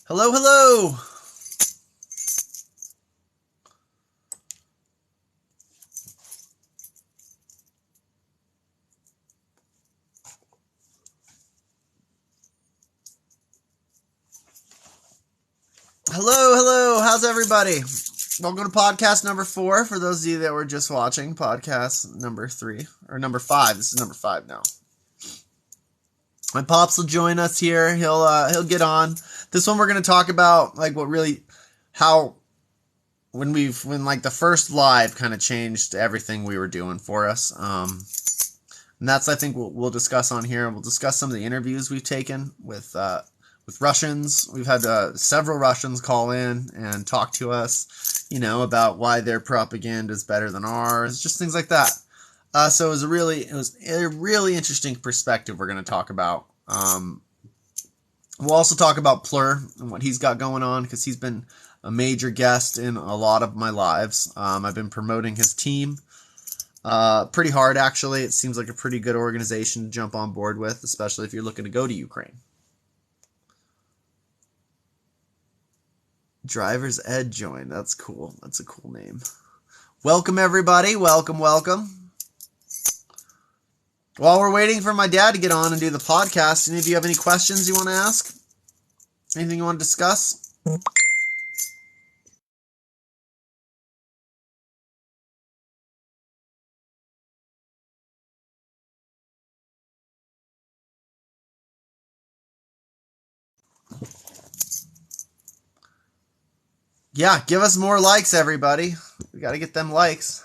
Hello, hello. Hello, hello. How's everybody? Welcome to podcast number 4. For those of you that were just watching, podcast number 3 or number 5. This is number 5 now. My pops will join us here. He'll get on. This one we're going to talk about like what really how when like the first live kind of changed everything we were doing for us. And that's I think we'll discuss on here. We'll discuss some of the interviews we've taken with Russians. We've had several Russians call in and talk to us, about why their propaganda is better than ours, just things like that. So it was a really interesting perspective we're going to talk about. We'll also talk about Plur and what he's got going on because he's been a major guest in a lot of my lives. I've been promoting his team pretty hard, actually. It seems like a pretty good organization to jump on board with, especially if you're looking to go to Ukraine. Driver's Ed joined. That's cool. That's a cool name. Welcome, everybody. Welcome. While we're waiting for my dad to get on and do the podcast, any of you have any questions you want to ask? Anything you want to discuss? Yeah, give us more likes, everybody. We got to get them likes.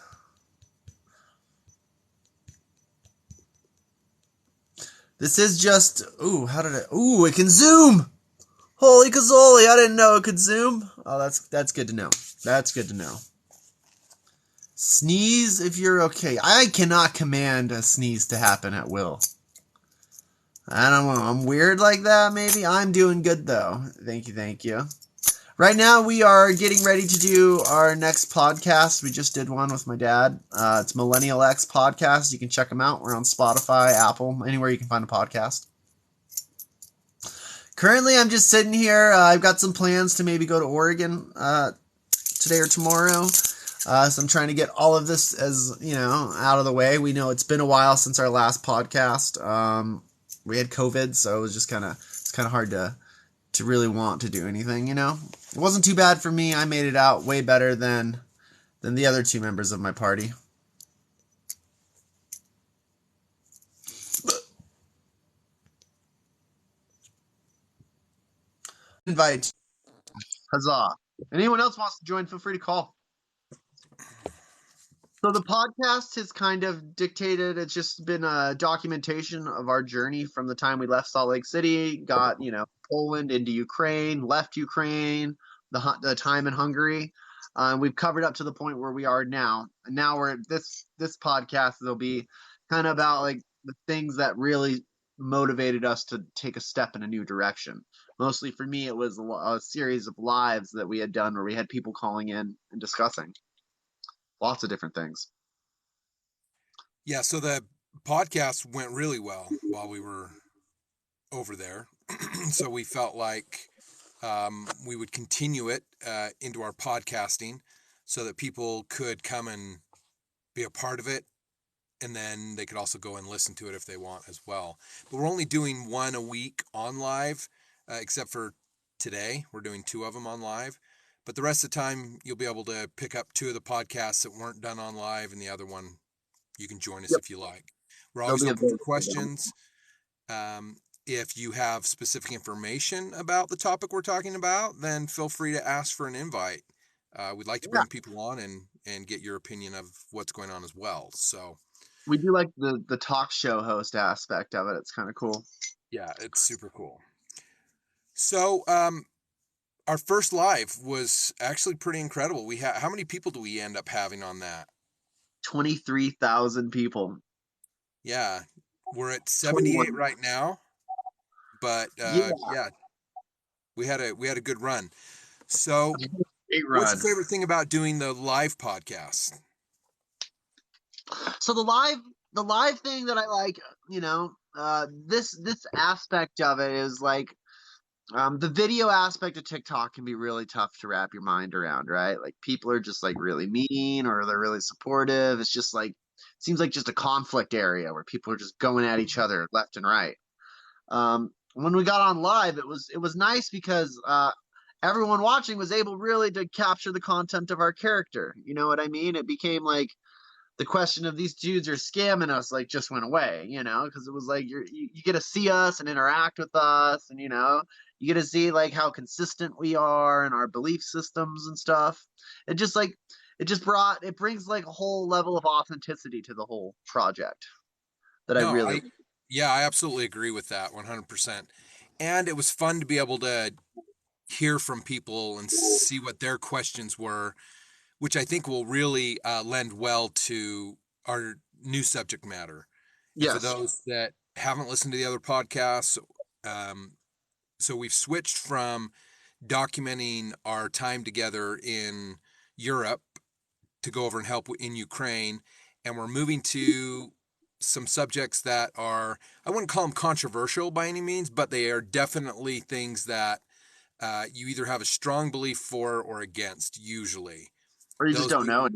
This is just... it can zoom! Holy cazoli, I didn't know it could zoom. Oh, that's good to know. That's good to know. Sneeze if you're okay. I cannot command a sneeze to happen at will. I don't know. I'm weird like that, maybe. I'm doing good, though. Thank you. Right now, we are getting ready to do our next podcast. We just did one with my dad. It's Millennial X Podcast. You can check them out. We're on Spotify, Apple, anywhere you can find a podcast. Currently, I'm just sitting here. I've got some plans to maybe go to Oregon today or tomorrow. So I'm trying to get all of this out of the way. We know it's been a while since our last podcast. We had COVID, so it was just kind of hard to really want to do anything, It wasn't too bad for me. I made it out way better than the other 2 members of my party. Invite. Huzzah. Anyone else wants to join, feel free to call. So the podcast has kind of dictated, it's just been a documentation of our journey from the time we left Salt Lake City, got, Poland into Ukraine, left Ukraine, the time in Hungary. We've covered up to the point where we are now. And now we're this podcast, will be kind of about like the things that really motivated us to take a step in a new direction. Mostly for me, it was a series of lives that we had done where we had people calling in and discussing lots of different things. Yeah, so the podcast went really well while we were over there. So we felt like we would continue it into our podcasting so that people could come and be a part of it. And then they could also go and listen to it if they want as well. But we're only doing one a week on live, except for today. We're doing 2 of them on live. But the rest of the time, you'll be able to pick up 2 of the podcasts that weren't done on live, and the other one, you can join us if you like. We're always open for questions. If you have specific information about the topic we're talking about, then feel free to ask for an invite. We'd like to bring people on and get your opinion of what's going on as well. So we do like the talk show host aspect of it. It's kind of cool. Yeah, it's super cool. So our first live was actually pretty incredible. How many people do we end up having on that? 23,000 people. Yeah, we're at 78 right now, but yeah, we had a good run. So, what's your favorite thing about doing the live podcast? So the live thing that I like, this aspect of it is like The video aspect of TikTok can be really tough to wrap your mind around, right? Like people are just like really mean or they're really supportive. It's just like seems like just a conflict area where people are just going at each other left and right. When we got on live, it was nice because everyone watching was able really to capture the content of our character. You know what I mean? It became like the question of these dudes are scamming us like just went away, because it was like you get to see us and interact with us, and you get to see like how consistent we are and our belief systems and stuff. It just like it brings like a whole level of authenticity to the whole project that I No, really. I yeah, I absolutely agree with that 100%. And it was fun to be able to hear from people and see what their questions were, which I think will really lend well to our new subject matter. And for Yes. those that haven't listened to the other podcasts, um, so we've switched from documenting our time together in Europe to go over and help in Ukraine, and we're moving to some subjects that are, I wouldn't call them controversial by any means, but they are definitely things that you either have a strong belief for or against, usually. Or you just Those, don't know it,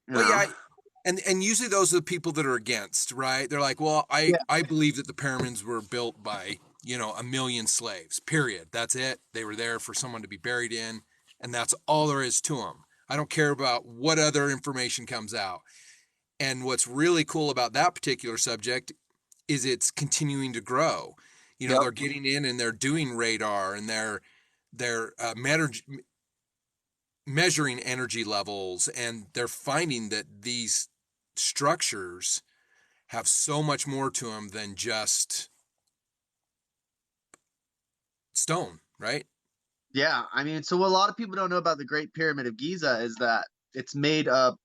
you well, know. yeah, and usually those are the people that are against, right? They're like, well, I Yeah. I believe that the pyramids were built by, a million slaves. Period. That's it. They were there for someone to be buried in, and that's all there is to them. I don't care about what other information comes out. And what's really cool about that particular subject is it's continuing to grow. Yep. They're getting in and they're doing radar and they're measuring energy levels, and they're finding that these structures have so much more to them than just stone, right? Yeah, I mean, so what a lot of people don't know about the Great Pyramid of Giza is that it's made of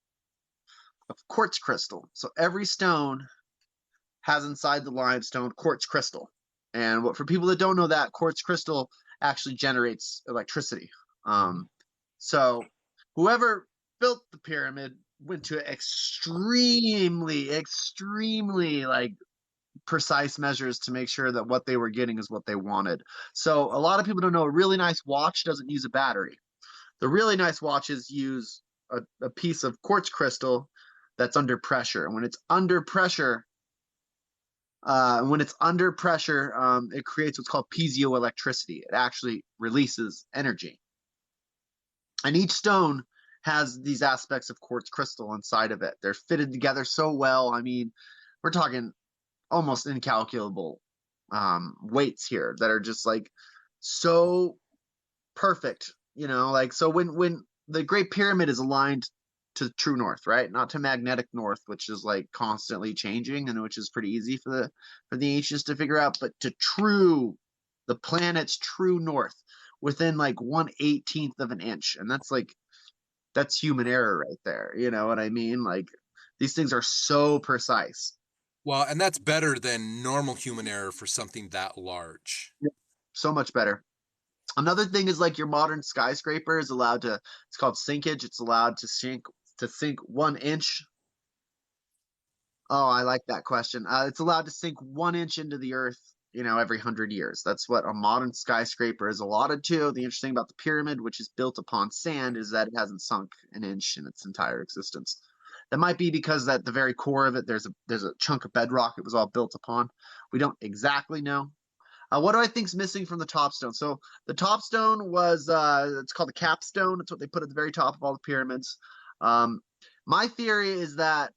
quartz crystal. So every stone has inside the limestone quartz crystal. And what for people that don't know that, quartz crystal actually generates electricity. Um, so whoever built the pyramid went to extremely, extremely like precise measures to make sure that what they were getting is what they wanted. So a lot of people don't know a really nice watch doesn't use a battery. The really nice watches use a piece of quartz crystal that's under pressure. And when it's under pressure, it creates what's called piezoelectricity. It actually releases energy. And each stone has these aspects of quartz crystal inside of it. They're fitted together so well. I mean, we're talking almost incalculable weights here that are just like so perfect. Like so when the Great Pyramid is aligned to true north, right? Not to magnetic north, which is like constantly changing and which is pretty easy for the ancients to figure out, but to the planet's true north within like 1/18th of an inch, and that's human error right there. You know what I mean? Like these things are so precise. Well, and that's better than normal human error for something that large. So much better. Another thing is like your modern skyscraper is allowed to. It's called sinkage. It's allowed to sink 1 inch. Oh, I like that question. It's allowed to sink 1 inch into the earth, every 100 years. That's what a modern skyscraper is allotted to. The interesting about the pyramid, which is built upon sand, is that it hasn't sunk an inch in its entire existence. That might be because at the very core of it, there's a chunk of bedrock it was all built upon. We don't exactly know. What do I think's missing from the top stone? So the top stone was it's called the capstone. It's what they put at the very top of all the pyramids. Um, my theory is that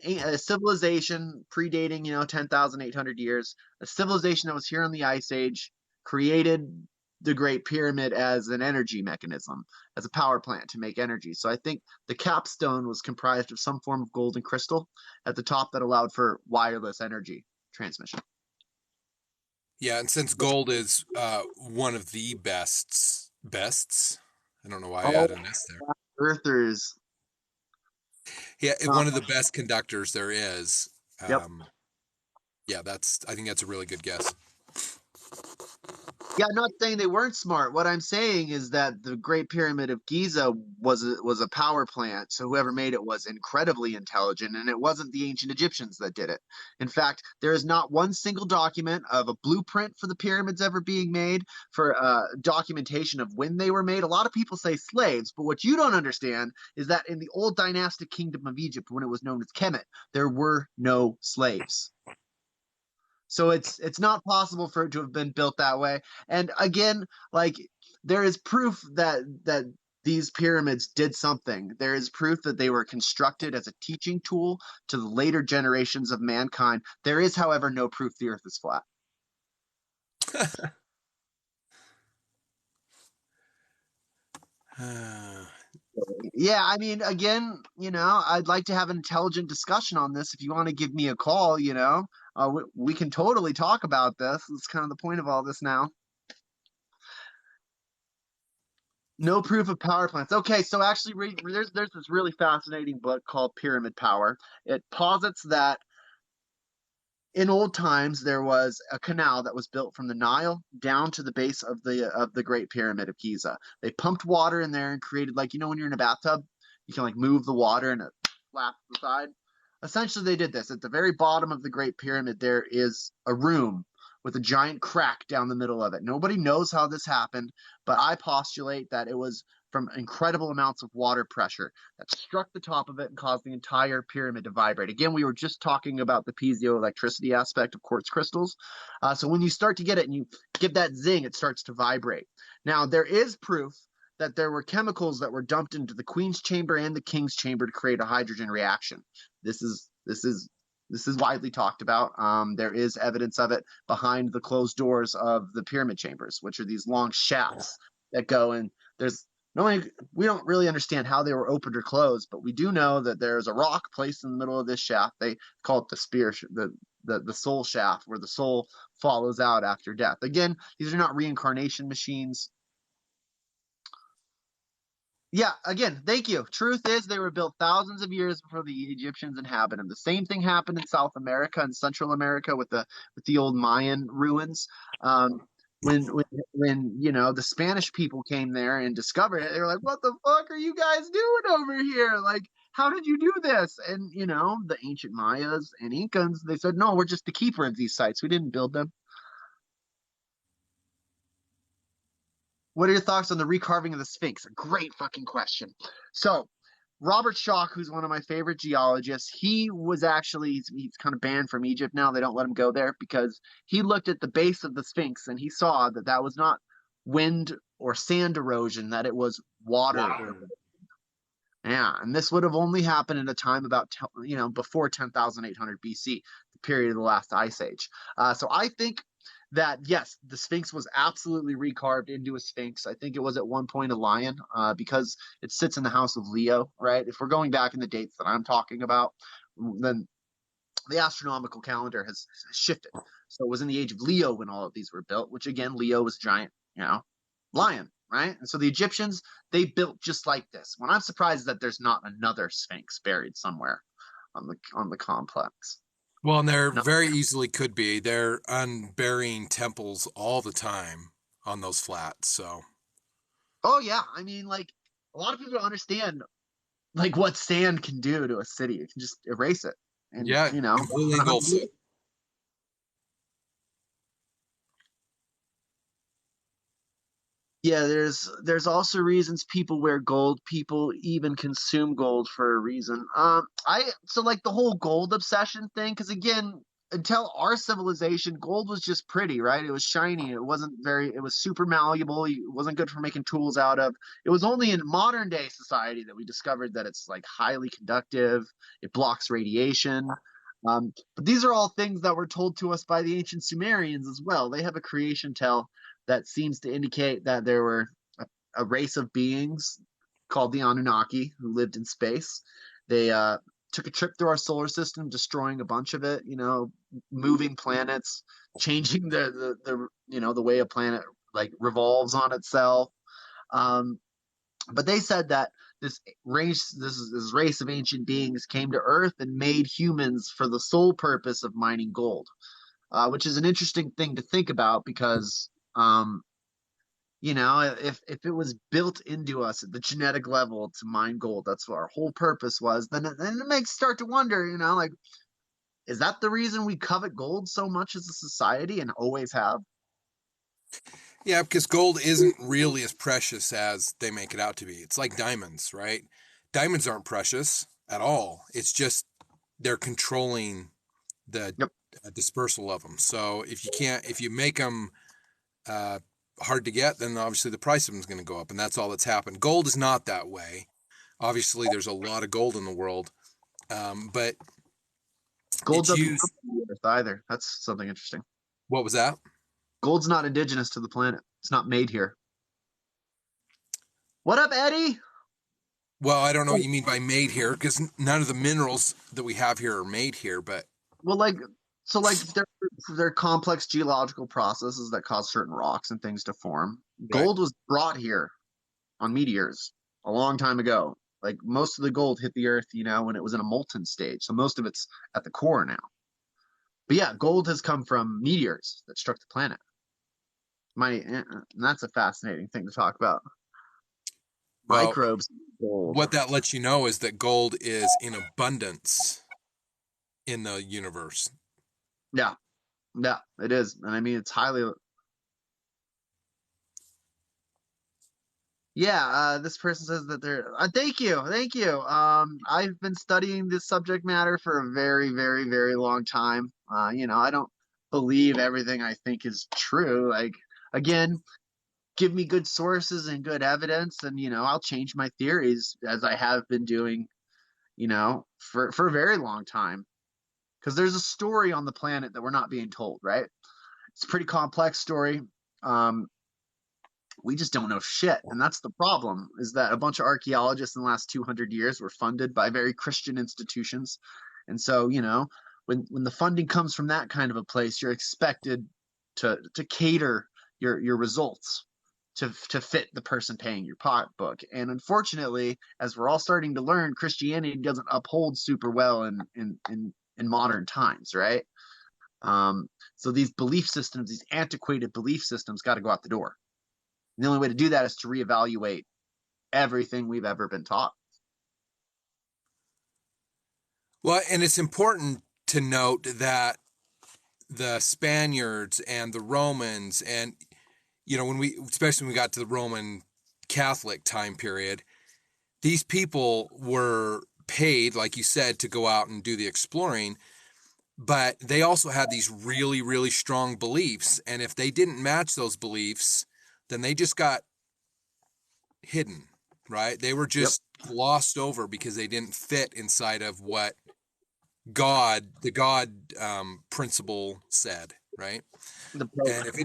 a civilization predating 10,800 years, a civilization that was here in the Ice Age, created the Great Pyramid as an energy mechanism, as a power plant to make energy. So I think the capstone was comprised of some form of gold and crystal at the top that allowed for wireless energy transmission. Yeah, and since gold is one of the bests, I don't know why I Oh, added an S there. earthers. Yeah, Uh, one of the best conductors there is. yep. Yeah, I think that's a really good guess. Yeah, I'm not saying they weren't smart. What I'm saying is that the Great Pyramid of Giza was a power plant. So whoever made it was incredibly intelligent, and it wasn't the ancient Egyptians that did it. In fact, there is not one single document of a blueprint for the pyramids ever being made, for documentation of when they were made. A lot of people say slaves, but what you don't understand is that in the old dynastic kingdom of Egypt, when it was known as Kemet, there were no slaves. So it's not possible for it to have been built that way. And again, like there is proof that these pyramids did something. There is proof that they were constructed as a teaching tool to the later generations of mankind. There is, however, no proof the earth is flat. Yeah, I mean, again, I'd like to have an intelligent discussion on this. If you want to give me a call, we can totally talk about this. That's kind of the point of all this now. No proof of power plants. Okay, so actually, there's this really fascinating book called Pyramid Power. It posits that in old times there was a canal that was built from the Nile down to the base of the Great Pyramid of Giza. They pumped water in there and created, like, when you're in a bathtub, you can like move the water and it flaps the side. Essentially, they did this. At the very bottom of the Great Pyramid, there is a room with a giant crack down the middle of it. Nobody knows how this happened, but I postulate that it was from incredible amounts of water pressure that struck the top of it and caused the entire pyramid to vibrate. Again, we were just talking about the piezoelectricity aspect of quartz crystals. So when you start to get it and you give that zing, it starts to vibrate. Now, there is proof that there were chemicals that were dumped into the queen's chamber and the king's chamber to create a hydrogen reaction. This is widely talked about. There is evidence of it behind the closed doors of the pyramid chambers, which are these long shafts that go in. We don't really understand how they were opened or closed, but we do know that there's a rock placed in the middle of this shaft. They call it the spear, the soul shaft, where the soul follows out after death. Again, these are not reincarnation machines. Yeah, again, thank you. Truth is, they were built thousands of years before the Egyptians inhabited them. The same thing happened in South America and Central America with the old Mayan ruins. When the Spanish people came there and discovered it, they were like, "What the fuck are you guys doing over here? Like, how did you do this?" And the ancient Mayas and Incans, they said, "No, we're just the keeper of these sites. We didn't build them." What are your thoughts on the recarving of the Sphinx? A great fucking question. So, Robert Schoch, who's one of my favorite geologists, he was actually he's kind of banned from Egypt now. They don't let him go there because he looked at the base of the Sphinx and he saw that that was not wind or sand erosion, that it was water erosion. Yeah, and this would have only happened at a time about before 10,800 BC, the period of the last ice age. So I think that yes, the Sphinx was absolutely recarved into a Sphinx. I think it was at one point a lion, because it sits in the house of Leo, right? If we're going back in the dates that I'm talking about, then the astronomical calendar has shifted. So it was in the age of Leo when all of these were built, which again, Leo was giant, lion, right? And so the Egyptians, they built just like this. When I'm surprised that there's not another Sphinx buried somewhere on the complex. Well, and there No. very easily could be. They're unburying temples all the time on those flats. So, Oh yeah, I mean, like a lot of people don't understand like what sand can do to a city. It can just erase it, and yeah, completely engulfs it. Yeah, there's also reasons people wear gold. People even consume gold for a reason. I so like the whole gold obsession thing, because again, until our civilization, gold was just pretty, right? It was shiny. It was super malleable. It wasn't good for making tools out of. It was only in modern day society that we discovered that it's like highly conductive. It blocks radiation. But these are all things that were told to us by the ancient Sumerians as well. They have a creation tale that seems to indicate that there were a race of beings called the Anunnaki who lived in space. They took a trip through our solar system, destroying a bunch of it. Moving planets, changing the way a planet like revolves on itself. But they said that this race of ancient beings came to Earth and made humans for the sole purpose of mining gold, which is an interesting thing to think about because Um, if it was built into us at the genetic level to mine gold, that's what our whole purpose was. Then it makes start to wonder, like, is that the reason we covet gold so much as a society and always have? Yeah, because gold isn't really as precious as they make it out to be. It's like diamonds, right? Diamonds aren't precious at all. It's just they're controlling the Yep. dispersal of them. So if you make them uh, hard to get, then obviously the price of them is going to go up, and that's all that's happened. Gold is not that way. Obviously, there's a lot of gold in the world, but Gold it's doesn't used. come from the earth either. That's something interesting. What was that? Gold's not indigenous to the planet. It's not made here. What up, Eddie? Well, I don't know what you mean by made here, because none of the minerals that we have here are made here. But Well, like they're complex geological processes that cause certain rocks and things to form. right, Gold was brought here on meteors a long time ago. Like most of the gold hit the earth, when it was in a molten stage. So most of it's at the core now. But yeah, gold has come from meteors that struck the planet. And that's a fascinating thing to talk about. well, Microbes, gold. what that lets you know is that gold is in abundance in the universe. Yeah, yeah, it is, and I mean it's highly. Yeah, this person says that they're. Thank you, thank you. I've been studying this subject matter for a very, very, very long time. I don't believe everything I think is true. Like, again, give me good sources and good evidence, and I'll change my theories as I have been doing. For a very long time, because there's a story on the planet that we're not being told. Right? It's a pretty complex story. Um, we just don't know shit, and that's the problem, is that a bunch of archaeologists in the last 200 years were funded by very Christian institutions. And so when the funding comes from that kind of a place, you're expected to cater your results to fit the person paying your pocketbook. And unfortunately, as we're all starting to learn, Christianity doesn't uphold super well in modern times, right? So these belief systems, these antiquated belief systems, got to go out the door. And the only way to do that is to reevaluate everything we've ever been taught. Well, and it's important to note that the Spaniards and the Romans, and especially when we got to the Roman Catholic time period, these people were paid, like you said, to go out and do the exploring, but they also had these really, really strong beliefs. And if they didn't match those beliefs, then they just got hidden, right? They were Yep. just glossed over because they didn't fit inside of what the God principle said, right? The And if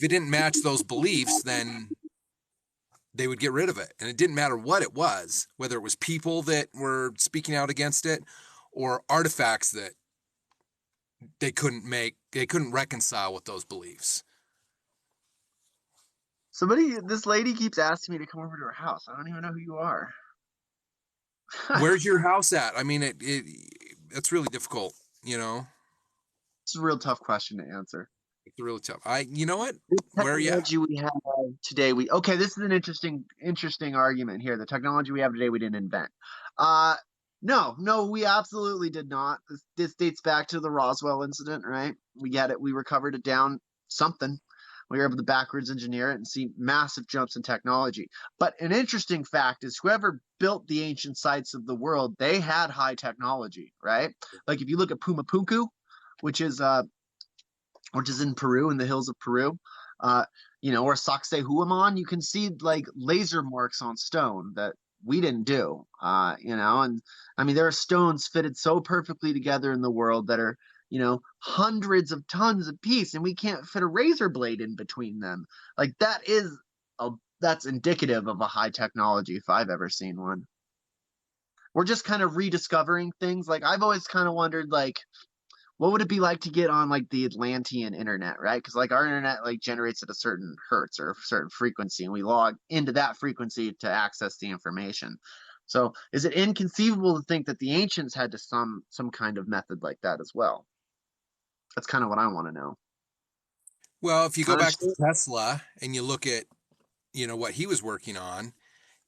it didn't match those beliefs, then they would get rid of it. And it didn't matter what it was, whether it was people that were speaking out against it or artifacts that they couldn't reconcile with those beliefs. This lady keeps asking me to come over to her house. I don't even know who you are. Where's your house at? I mean, it's really difficult, It's a real tough question to answer. It's really tough. You know what? The Where are you at? technology we have today, this is an interesting argument here. The technology we have today, we didn't invent. No, we absolutely did not. This dates back to the Roswell incident, right? We get it. We recovered it down something. We were able to backwards engineer it and see massive jumps in technology. But an interesting fact is whoever built the ancient sites of the world, they had high technology, right? Like if you look at Pumapunku, which is in Peru, in the hills of Peru, or Sacsayhuaman, you can see like laser marks on stone that we didn't do, and I mean, there are stones fitted so perfectly together in the world that are, hundreds of tons a piece, and we can't fit a razor blade in between them. Like that's indicative of a high technology if I've ever seen one. We're just kind of rediscovering things. Like I've always kind of wondered, like, what would it be like to get on like the Atlantean internet, right? Because like our internet like generates at a certain hertz or a certain frequency, and we log into that frequency to access the information. So is it inconceivable to think that the ancients had to some kind of method like that as well? That's kind of what I want to know. Well, if you go Kind of back to shit. Tesla and you look at, what he was working on,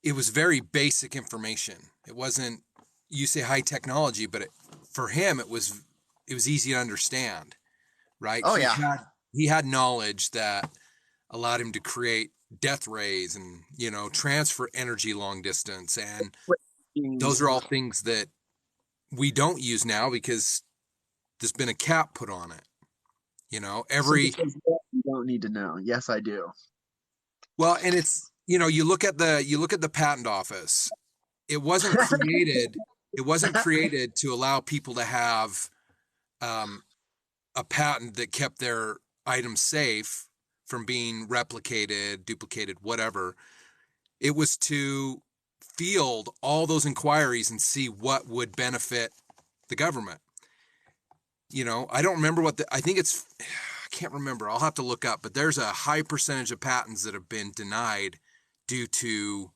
it was very basic information. It wasn't, you say high technology, but for him it was easy to understand, right? Oh He yeah. had he had knowledge that allowed him to create death rays and, transfer energy long distance, and those are all things that we don't use now because there's been a cap put on it. Somebody Every says, "Yeah, you don't need to know." Yes, I do. well, and it's, you look at the patent office. It wasn't created. It wasn't created to allow people to have um, a patent that kept their items safe from being replicated, duplicated, whatever. It was to field all those inquiries and see what would benefit the government. I don't remember I think I can't remember. I'll have to look up, but there's a high percentage of patents that have been denied due to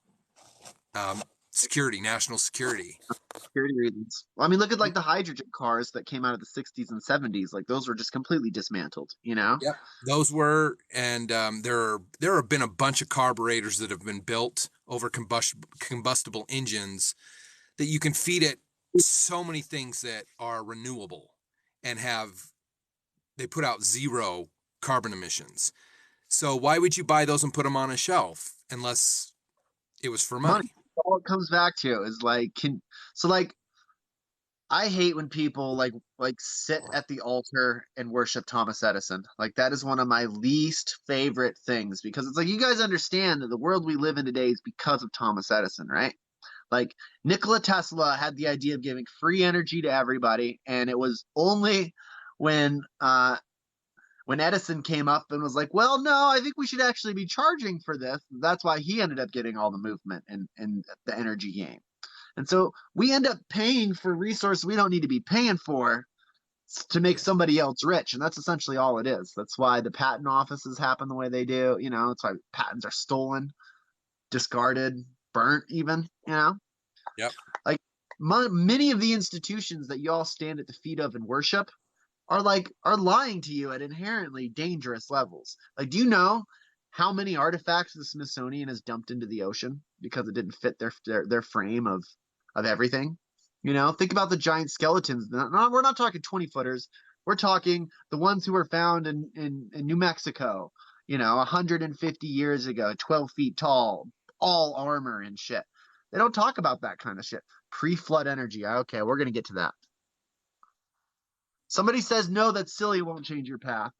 security, national security. Security reasons. Well, I mean, look at like the hydrogen cars that came out of the 60s and 70s. Like those were just completely dismantled, you know? Yep. Those were, and there have been a bunch of carburetors that have been built over combustible engines that you can feed it so many things that are renewable and they put out zero carbon emissions. So why would you buy those and put them on a shelf unless it was for money? All it comes back to is like, I hate when people like sit at the altar and worship Thomas Edison. Like that is one of my least favorite things because it's like you guys understand that the world we live in today is because of Thomas Edison, right? Like Nikola Tesla had the idea of giving free energy to everybody, and it was only when when Edison came up and was like, "Well, no, I think we should actually be charging for this." That's why he ended up getting all the movement and the energy game. And so we end up paying for resources we don't need to be paying for to make somebody else rich. And that's essentially all it is. That's why the patent offices happen the way they do. It's why patents are stolen, discarded, burnt, even. Yep. Like many of the institutions that y'all stand at the feet of and worship are lying to you at inherently dangerous levels. Like, do you know how many artifacts the Smithsonian has dumped into the ocean because it didn't fit their frame of everything? Think about the giant skeletons. We're not talking 20-footers. We're talking the ones who were found in New Mexico, 150 years ago, 12 feet tall, all armor and shit. They don't talk about that kind of shit. Pre-flood energy. Okay, we're going to get to that. Somebody says, no, that's silly. It won't change your path.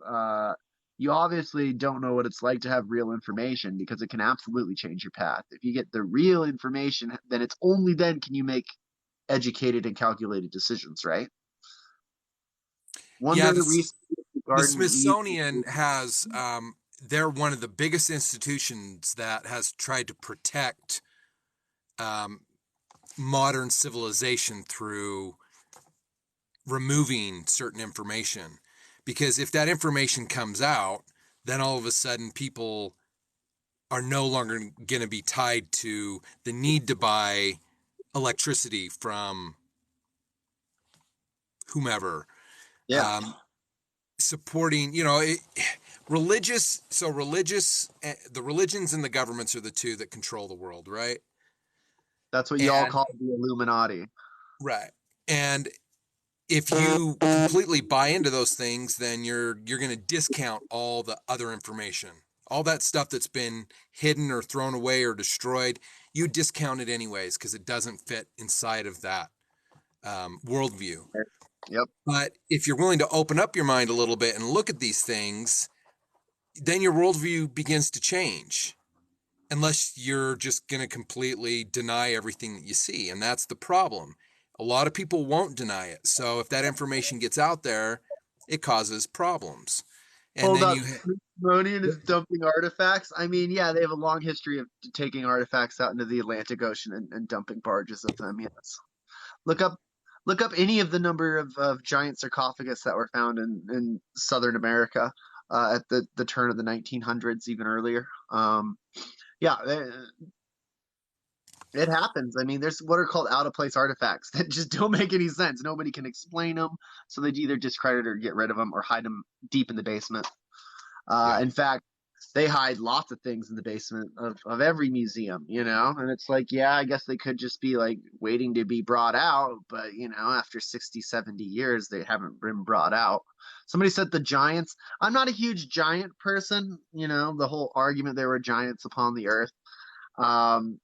You obviously don't know what it's like to have real information because it can absolutely change your path. If you get the real information, then it's only then can you make educated and calculated decisions, right? Yeah, Research the Garden Smithsonian has, they're one of the biggest institutions that has tried to protect modern civilization through removing certain information. Because if that information comes out, then all of a sudden people are no longer going to be tied to the need to buy electricity from whomever. Yeah. Supporting, religious. So the religions and the governments are the two that control the world, right? That's what y'all call the Illuminati. Right. And if you completely buy into those things, then you're going to discount all the other information. All that stuff that's been hidden or thrown away or destroyed, you discount it anyways because it doesn't fit inside of that worldview. Yep. But if you're willing to open up your mind a little bit and look at these things, then your worldview begins to change. Unless you're just going to completely deny everything that you see. And that's the problem. A lot of people won't deny it. So if that information gets out there, it causes problems. And Hold then up. Smithsonian is dumping artifacts. I mean, yeah, they have a long history of taking artifacts out into the Atlantic Ocean and dumping barges of them. Yes. Look up any of the number of giant sarcophagus that were found in Southern America at the turn of the 1900s, even earlier. Yeah, it happens. I mean, there's what are called out of place artifacts that just don't make any sense. Nobody can explain them, so they either discredit or get rid of them or hide them deep in the basement. Yeah. In fact, they hide lots of things in the basement of every museum, and it's like, yeah, I guess they could just be like waiting to be brought out, but after 60, 70 years, they haven't been brought out. Somebody said the giants. I'm not a huge giant person, the whole argument there were giants upon the earth. Um,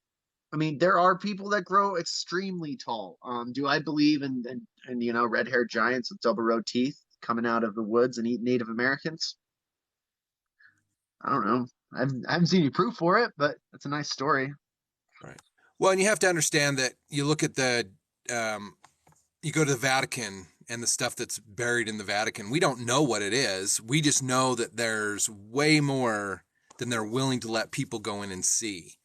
I mean, there are people that grow extremely tall. Do I believe in red-haired giants with double row teeth coming out of the woods and eat Native Americans? I don't know. I haven't seen any proof for it, but it's a nice story. Right. Well, and you have to understand that you look at you go to the Vatican and the stuff that's buried in the Vatican. We don't know what it is. We just know that there's way more than they're willing to let people go in and see.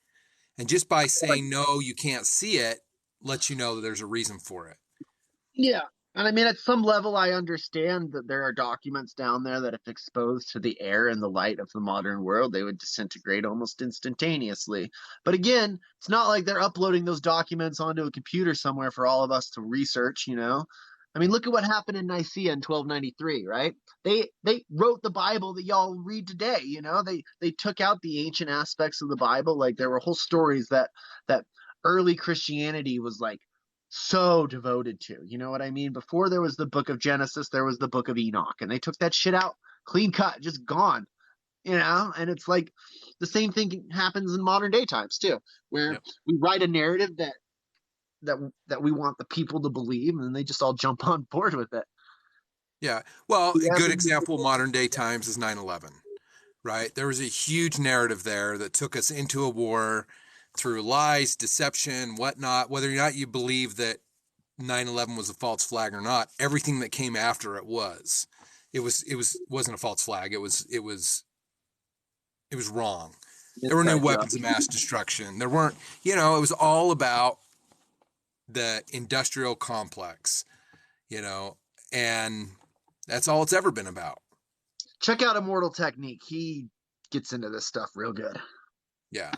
And just by saying, no, you can't see it, lets you know that there's a reason for it. Yeah. And I mean, at some level, I understand that there are documents down there that, if exposed to the air and the light of the modern world, they would disintegrate almost instantaneously. But again, it's not like they're uploading those documents onto a computer somewhere for all of us to research. I mean, look at what happened in Nicaea in 1293, right? They wrote the Bible that y'all read today. They took out the ancient aspects of the Bible. Like, there were whole stories that early Christianity was like so devoted to. You know what I mean? Before there was the book of Genesis, there was the book of Enoch, and they took that shit out, clean cut, just gone. And it's like the same thing happens in modern day times too, where Yep. we write a narrative that we want the people to believe, and they just all jump on board with it. Yeah. Well, a Yeah, good example of modern day times is 9/11, right? There was a huge narrative there that took us into a war through lies, deception, whatnot. Whether or not you believe that 9/11 was a false flag or not, everything that came after it was. Wasn't a false flag. It was wrong. There were no weapons of mass destruction. There weren't, it was all about the industrial complex, and that's all it's ever been about. Check out Immortal Technique. He gets into this stuff real good. Yeah.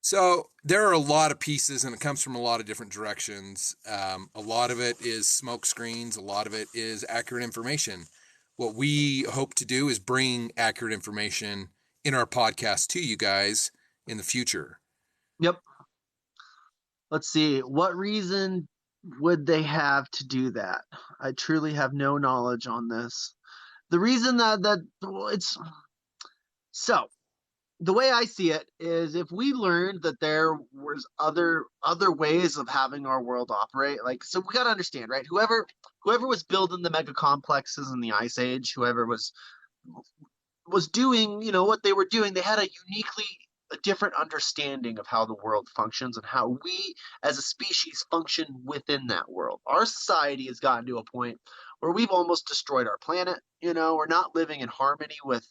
So there are a lot of pieces, and it comes from a lot of different directions. A lot of it is smoke screens. A lot of it is accurate information. What we hope to do is bring accurate information in our podcast to you guys in the future. Yep. Let's see. What reason would they have to do that? I truly have no knowledge on this. The reason that it's so, the way I see it is, if we learned that there was other ways of having our world operate, like, so we got to understand, right? Whoever was building the mega complexes in the Ice Age, whoever was doing, what they were doing, they had a uniquely a different understanding of how the world functions and how we as a species function within that world. Our society has gotten to a point where we've almost destroyed our planet. We're not living in harmony with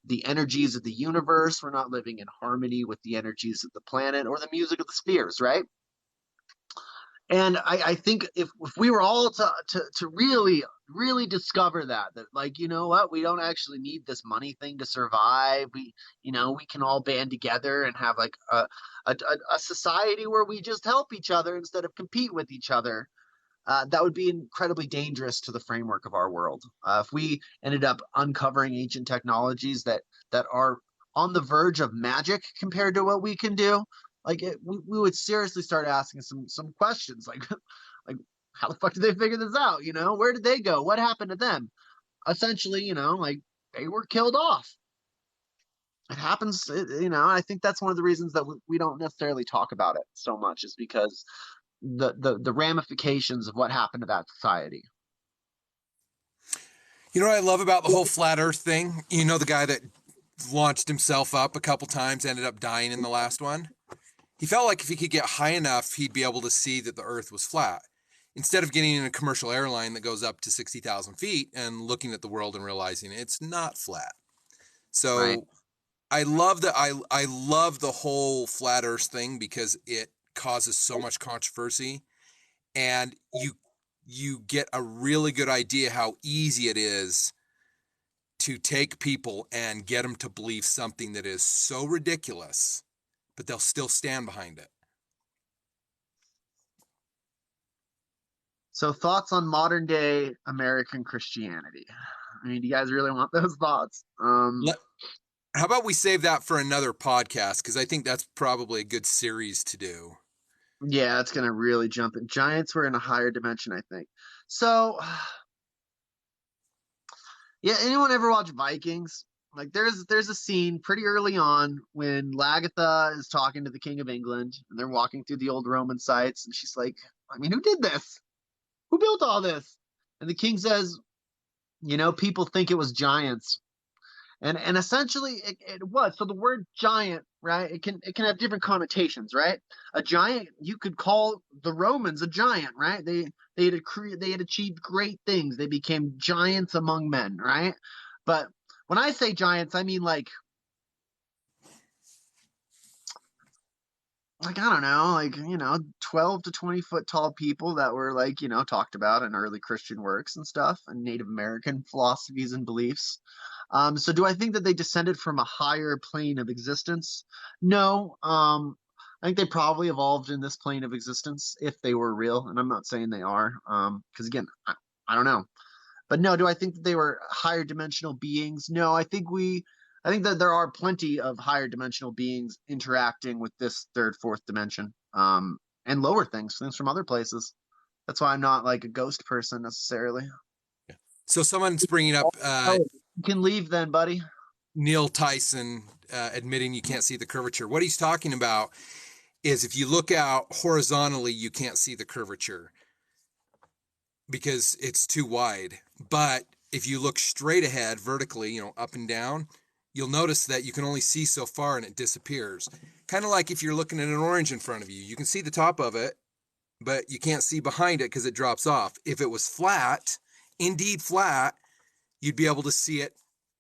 the energies of the universe. We're not living in harmony with the energies of the planet or the music of the spheres, right? And I think if we were all to really discover that like, you know what, we don't actually need this money thing to survive. We can all band together and have like a society where we just help each other instead of compete with each other. That would be incredibly dangerous to the framework of our world. If we ended up uncovering ancient technologies that are on the verge of magic compared to what we can do, like we would seriously start asking some questions, like like, how the fuck did they figure this out? Where did they go? What happened to them? Essentially, like, they were killed off. It happens. I think that's one of the reasons that we don't necessarily talk about it so much, is because the ramifications of what happened to that society. You know what I love about the whole flat earth thing? The guy that launched himself up a couple times, ended up dying in the last one. He felt like if he could get high enough, he'd be able to see that the earth was flat. Instead of getting in a commercial airline that goes up to 60,000 feet and looking at the world and realizing it's not flat. So right. I love the whole flat earth thing because it causes so much controversy, and you get a really good idea how easy it is to take people and get them to believe something that is so ridiculous, but they'll still stand behind it. So, thoughts on modern day American Christianity? I mean, do you guys really want those thoughts? How about we save that for another podcast? Because I think that's probably a good series to do. Yeah, it's gonna really jump in. Giants were in a higher dimension, I think. So, yeah, anyone ever watch Vikings? Like there's a scene pretty early on when Lagatha is talking to the King of England and they're walking through the old Roman sites and she's like, I mean, who did this? Who built all this? And the king says, people think it was giants. And essentially it was. So the word giant, right? It can have different connotations, right? A giant, you could call the Romans a giant, right? They had achieved great things. They became giants among men, right? But when I say giants, I mean like I don't know, 12 to 20 foot tall people that were talked about in early Christian works and stuff and Native American philosophies and beliefs. So do I think that they descended from a higher plane of existence? No. I think they probably evolved in this plane of existence if they were real, and I'm not saying they are. Because again, I don't know. But no, do I think that they were higher dimensional beings? No, I think that there are plenty of higher dimensional beings interacting with this third, fourth dimension, and lower things from other places. That's why I'm not like a ghost person necessarily. So someone's bringing up You can leave then, buddy. Neil Tyson admitting you can't see the curvature. What he's talking about is if you look out horizontally, you can't see the curvature because it's too wide. But if you look straight ahead vertically, up and down, you'll notice that you can only see so far and it disappears. Kind of like if you're looking at an orange in front of you, you can see the top of it, but you can't see behind it because it drops off. If it was flat, indeed flat, you'd be able to see it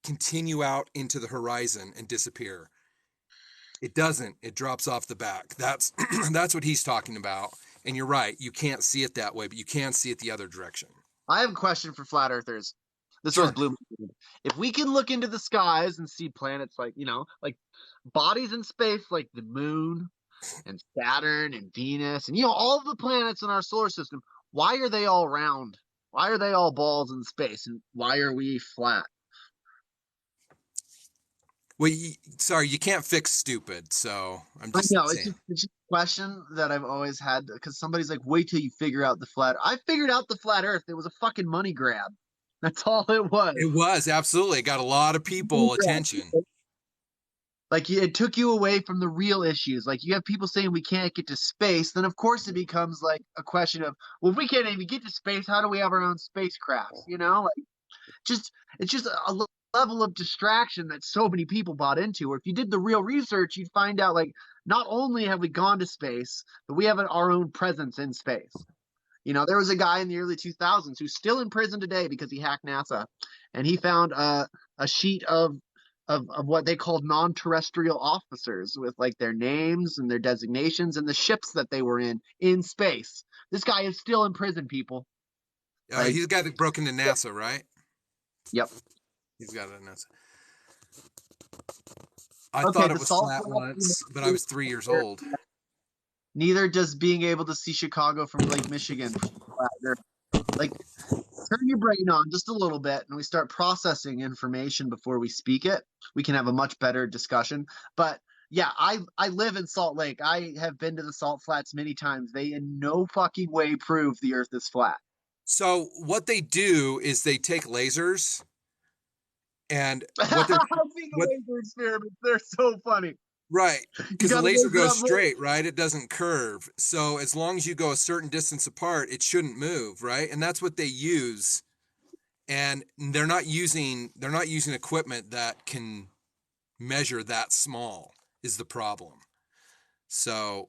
continue out into the horizon and disappear. It doesn't. It drops off the back. That's that's what he's talking about. And you're right. You can't see it that way, but you can see it the other direction. I have a question for flat earthers. This Sure. was blue. If we can look into the skies and see planets like bodies in space like the moon and Saturn and Venus and all of the planets in our solar system, why are they all round? Why are they all balls in space? And why are we flat? Well, sorry, you can't fix stupid. So I'm I just know saying. it's just a question that I've always had because somebody's like, wait till you figure out the flat. I figured out the flat Earth. It was a fucking money grab. That's all it was. It was absolutely. It got a lot of people attention. Like it took you away from the real issues. Like you have people saying we can't get to space, then of course it becomes like a question of, well, if we can't even get to space, how do we have our own spacecrafts? Like it's just a level of distraction that so many people bought into. Or if you did the real research, you'd find out like not only have we gone to space, but we have our own presence in space. There was a guy in the early 2000s who's still in prison today because he hacked NASA, and he found a sheet of what they called non-terrestrial officers with like their names and their designations and the ships that they were in space. This guy is still in prison, people. He's got it broken to NASA, right? Yep. He's got it in NASA. I thought it was flat once, but I was 3 years old. Neither does being able to see Chicago from Lake Michigan. Like, turn your brain on just a little bit and we start processing information before we speak it. We can have a much better discussion. But yeah, I live in Salt Lake. I have been to the Salt Flats many times. They in no fucking way prove the Earth is flat. So what they do is they take lasers and laser experiments, they're so funny. Right, because the laser goes straight, right? It doesn't curve. So as long as you go a certain distance apart, it shouldn't move, right? And that's what they use. And they're not using equipment that can measure that small is the problem. So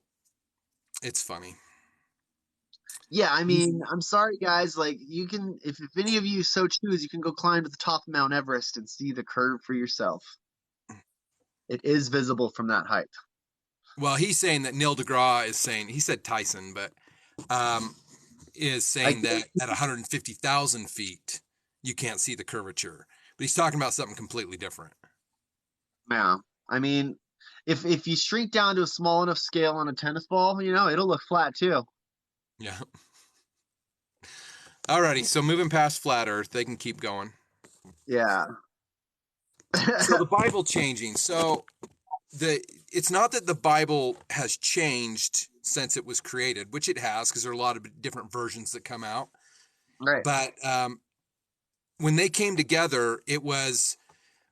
it's funny. Yeah, I mean, I'm sorry guys, like you can if any of you so choose, you can go climb to the top of Mount Everest and see the curve for yourself. It is visible from that height. Well, he's saying that Neil deGrasse is saying, he said Tyson, but is saying that at 150,000 feet, you can't see the curvature. But he's talking about something completely different. Yeah. I mean, if you shrink down to a small enough scale on a tennis ball, it'll look flat too. Yeah. Alrighty, so moving past flat Earth, they can keep going. Yeah. So the Bible changing. So it's not that the Bible has changed since it was created, which it has, because there are a lot of different versions that come out. Right. But when they came together, it was,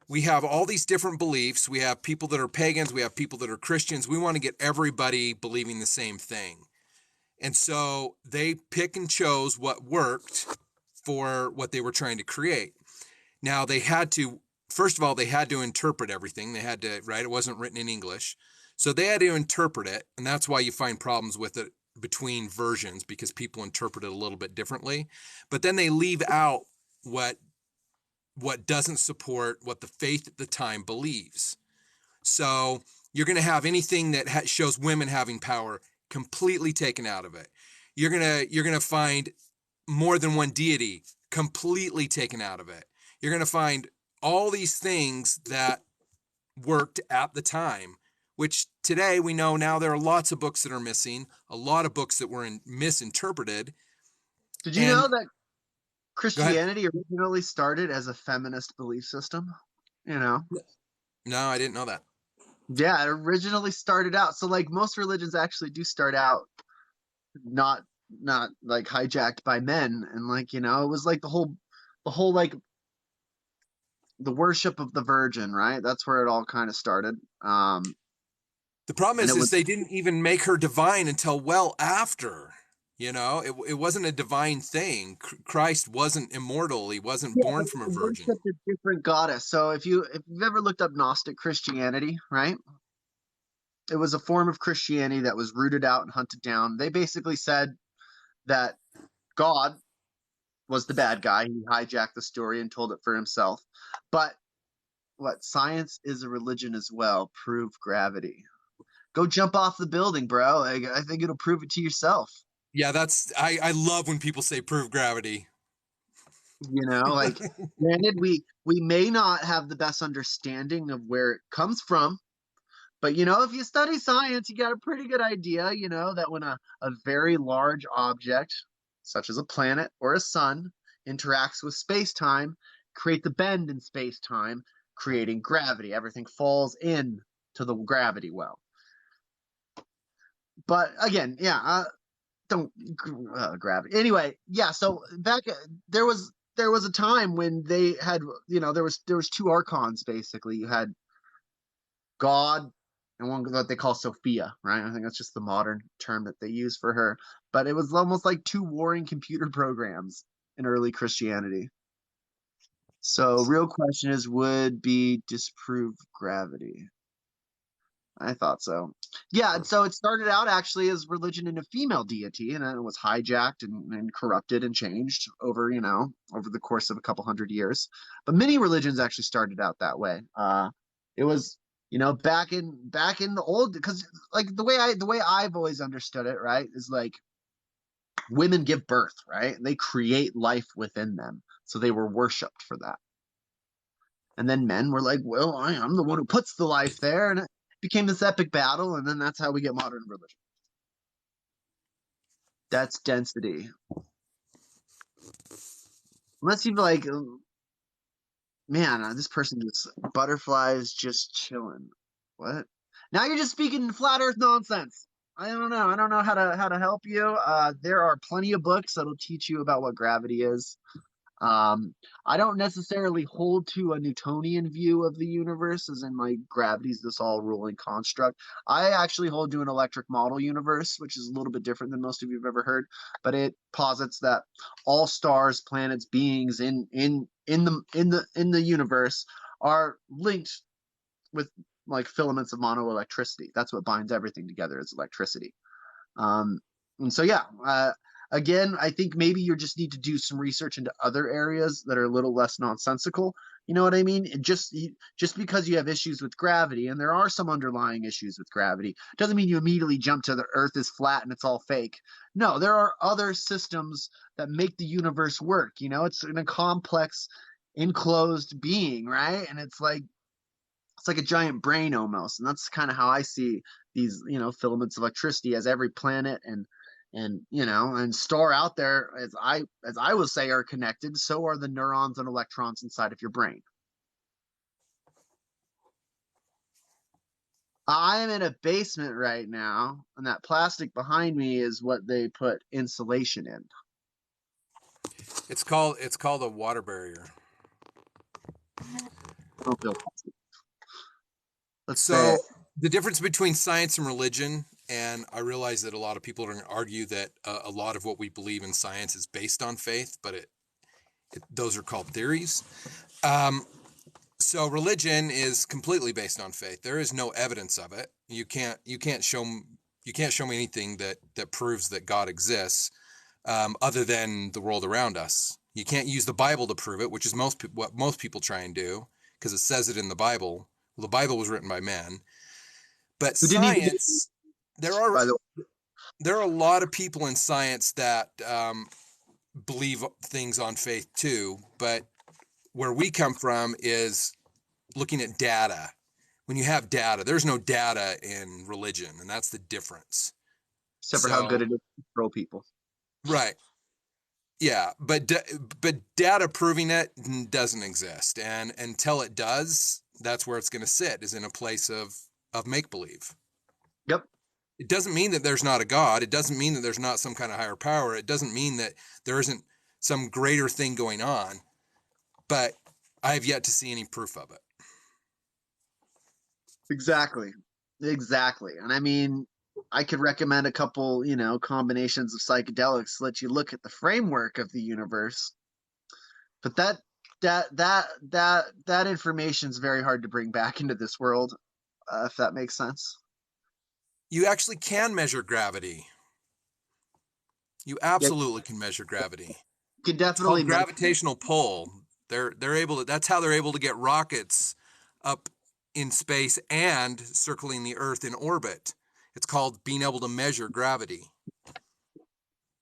we have all these different beliefs. We have people that are pagans. We have people that are Christians. We want to get everybody believing the same thing. And so they pick and chose what worked for what they were trying to create. Now they had to, first of all, they had to interpret everything. They had to, right? It wasn't written in English. So they had to interpret it. And that's why you find problems with it between versions, because people interpret it a little bit differently. But then they leave out what doesn't support what the faith at the time believes. So you're going to have anything that shows women having power completely taken out of it. You're going to find more than one deity completely taken out of it. You're going to find all these things that worked at the time, which today we know now there are lots of books that are missing, a lot of books that were misinterpreted. Did you And know that go ahead. Christianity originally started as a feminist belief system? You know? No, I didn't know that. Yeah, it originally started out. So like most religions actually do start out not like hijacked by men, and like, you know, it was like the whole like the worship of the Virgin, right? That's where it all kind of started. The problem And it is was they didn't even make her divine until well after. You know, it wasn't a divine thing. Christ wasn't immortal. He wasn't yeah, but born from a it virgin. worshipped a different goddess. So if you've ever looked up Gnostic Christianity, right? It was a form of Christianity that was rooted out and hunted down. They basically said that God was the bad guy. He hijacked the story and told it for himself. But what science is a religion as well. Prove gravity. Go jump off the building, bro. Like, I think it'll prove it to yourself. Yeah, I love when people say prove gravity. You know, like granted, we may not have the best understanding of where it comes from, but you know, if you study science, you got a pretty good idea, you know, that when a very large object, such as a planet or a sun, interacts with space time, create the bend in space time, creating gravity. Everything falls in to the gravity well. But again, yeah, don't gravity. Anyway, yeah. So back there was a time when they had, you know, there was two archons basically. You had God and one that they call Sophia, right? I think that's just the modern term that they use for her. But it was almost like two warring computer programs in early Christianity. So real question is, would be disprove gravity? I thought so. Yeah, and so it started out actually as religion in a female deity, and then it was hijacked and corrupted and changed over, you know, over the course of a couple hundred years. But many religions actually started out that way. It was, you know, back in the old, because like the way I've always understood it, right, is like women give birth, right? They create life within them, so they were worshipped for that. And then men were like, well, I'm the one who puts the life there. And it became this epic battle. And then that's how we get modern religion. That's density. Unless you've like, man, this person just, butterflies just chilling. What? Now you're just speaking flat earth nonsense. I don't know. I don't know how to help you. There are plenty of books that'll teach you about what gravity is. Um, I don't necessarily hold to a Newtonian view of the universe, as in like gravity's this all ruling construct. I actually hold to an electric model universe, which is a little bit different than most of you have ever heard, but it posits that all stars, planets, beings in the universe are linked with like filaments of monoelectricity. That's what binds everything together is electricity. Um, and so, yeah, again, I think maybe you just need to do some research into other areas that are a little less nonsensical. You know what I mean? Just because you have issues with gravity, and there are some underlying issues with gravity, doesn't mean you immediately jump to the Earth is flat and it's all fake. No, there are other systems that make the universe work. You know, it's in a complex, enclosed being, right? And it's like a giant brain almost, and that's kind of how I see these, you know, filaments of electricity as every planet And and star out there, as I will say, are connected. So are the neurons and electrons inside of your brain. I am in a basement right now, and that plastic behind me is what they put insulation in. It's called a water barrier. I don't feel plastic. Let's say So the difference between science and religion, and I realize that a lot of people are going to argue that a lot of what we believe in science is based on faith, but those are called theories. So religion is completely based on faith. There is no evidence of it. You can't show me anything that proves that God exists, other than the world around us. You can't use the Bible to prove it, which is what most people try and do, because it says it in the Bible. Well, the Bible was written by men, but science, there are a lot of people in science that believe things on faith too, but where we come from is looking at data. When you have data, there's no data in religion, and that's the difference. Except for how good it is to control people. Right. Yeah, but data proving it doesn't exist, and until it does, that's where it's going to sit, is in a place of make-believe. Yep. It doesn't mean that there's not a God. It doesn't mean that there's not some kind of higher power. It doesn't mean that there isn't some greater thing going on, but I have yet to see any proof of it. Exactly. And I mean, I could recommend a couple, combinations of psychedelics to let you look at the framework of the universe. But that information is very hard to bring back into this world, if that makes sense. You actually can measure gravity. You absolutely can measure gravity. You can definitely it's called gravitational pull. They're able to. That's how they're able to get rockets up in space and circling the Earth in orbit. It's called being able to measure gravity.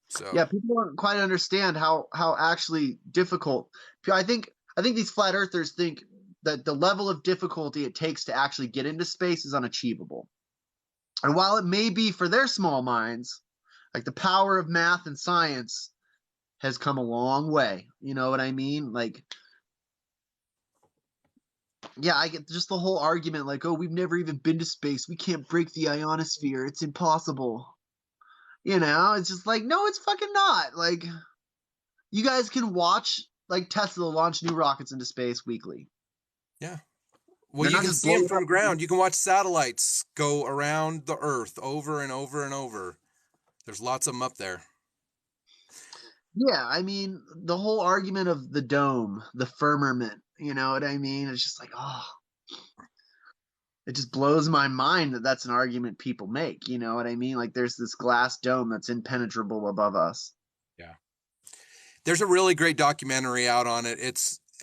So yeah, people don't quite understand how actually difficult. I think these flat earthers think that the level of difficulty it takes to actually get into space is unachievable. And while it may be for their small minds, like the power of math and science has come a long way. You know what I mean? Like, yeah, I get just the whole argument like, oh, we've never even been to space. We can't break the ionosphere. It's impossible. It's just like, no, it's fucking not. Like, you guys can watch like Tesla launch new rockets into space weekly. Yeah. Well, you can see them from ground. You can watch satellites go around the Earth over and over and over. There's lots of them up there. Yeah, I mean, the whole argument of the dome, the firmament, you know what I mean? It's just like, oh, it just blows my mind that that's an argument people make. You know what I mean? Like, there's this glass dome that's impenetrable above us. Yeah. There's a really great documentary out on it.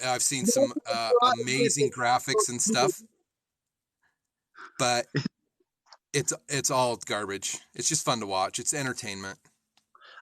I've seen some amazing graphics and stuff, but it's all garbage. It's just fun to watch. It's entertainment.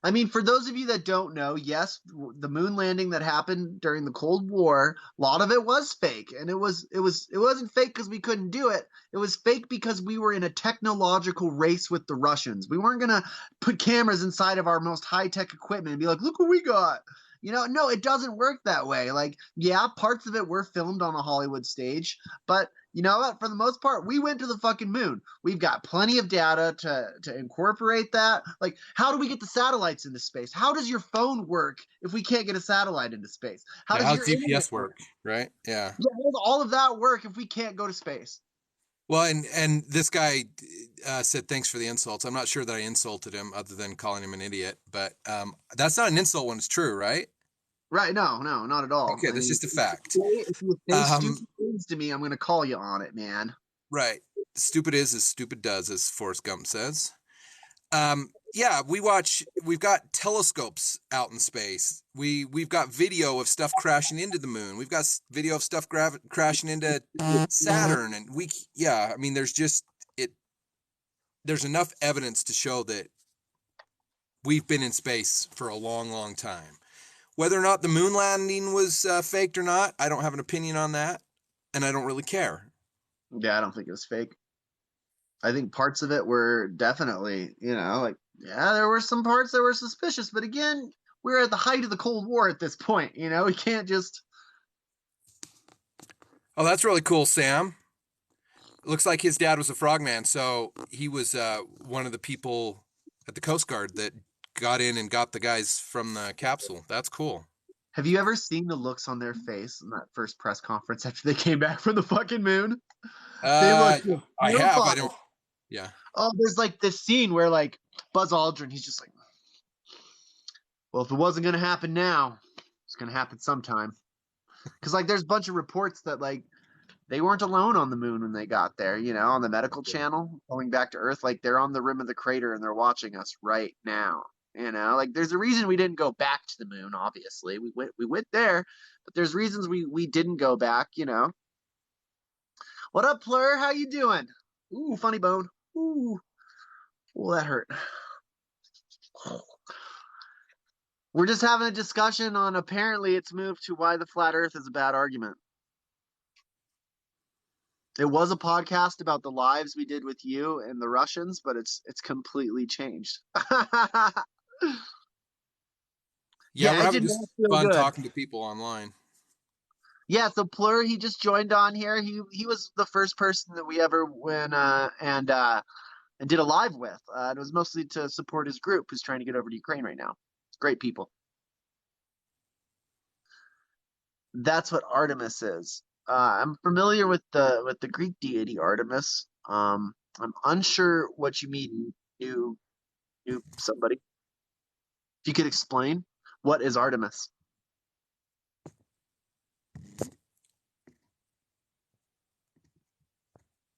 I mean, for those of you that don't know, yes, the moon landing that happened during the Cold War, a lot of it was fake, and it wasn't fake because we couldn't do it. It was fake because we were in a technological race with the Russians. We weren't gonna put cameras inside of our most high-tech equipment and be like, "Look what we got." No, it doesn't work that way. Like, yeah, parts of it were filmed on a Hollywood stage, but you know what? For the most part, we went to the fucking moon. We've got plenty of data to incorporate that. Like, how do we get the satellites into space? How does your phone work if we can't get a satellite into space? How does GPS work? Right? Yeah. Yeah, how does all of that work if we can't go to space? Well, and this guy said thanks for the insults. I'm not sure that I insulted him other than calling him an idiot, but that's not an insult when it's true, right? Right? No, not at all. Okay, that's just a fact. If you say stupid things to me, I'm going to call you on it, man. Right. Stupid is as stupid does, as Forrest Gump says. Yeah, we've got telescopes out in space. We've got video of stuff crashing into the moon. We've got video of stuff crashing into Saturn, and I mean, there's enough evidence to show that we've been in space for a long, long time. Whether or not the moon landing was faked or not, I don't have an opinion on that, and I don't really care. Yeah, I don't think it was fake. I think parts of it were definitely, like Yeah, there were some parts that were suspicious, but again, we're at the height of the Cold War at this point. We can't just. Oh, that's really cool, Sam. Looks like his dad was a frogman, so he was one of the people at the Coast Guard that got in and got the guys from the capsule. That's cool. Have you ever seen the looks on their face in that first press conference after they came back from the fucking moon? They look Uh, I have. I beautiful. don't. Yeah. Oh, there's like this scene where like Buzz Aldrin, he's just like, well, if it wasn't gonna happen now, it's gonna happen sometime. Because like there's a bunch of reports that like they weren't alone on the moon when they got there, on the medical channel going back to Earth. Like they're on the rim of the crater and they're watching us right now. Like there's a reason we didn't go back to the moon, obviously. We went there, but there's reasons we didn't go back. What up, Plur? How you doing? Ooh, funny bone. Ooh. Ooh, that hurt. We're just having a discussion on apparently it's moved to why the flat earth is a bad argument. It was a podcast about the lives we did with you and the Russians, but it's completely changed. Yeah, we're it having did just not feel fun good. talking to people online. Yeah, so Plur, he just joined on here. He was the first person that we ever went and did a live with. It was mostly to support his group who's trying to get over to Ukraine right now. It's great people. That's what Artemis is. I'm familiar with the Greek deity Artemis. I'm unsure what you mean, new somebody. If you could explain, what is Artemis?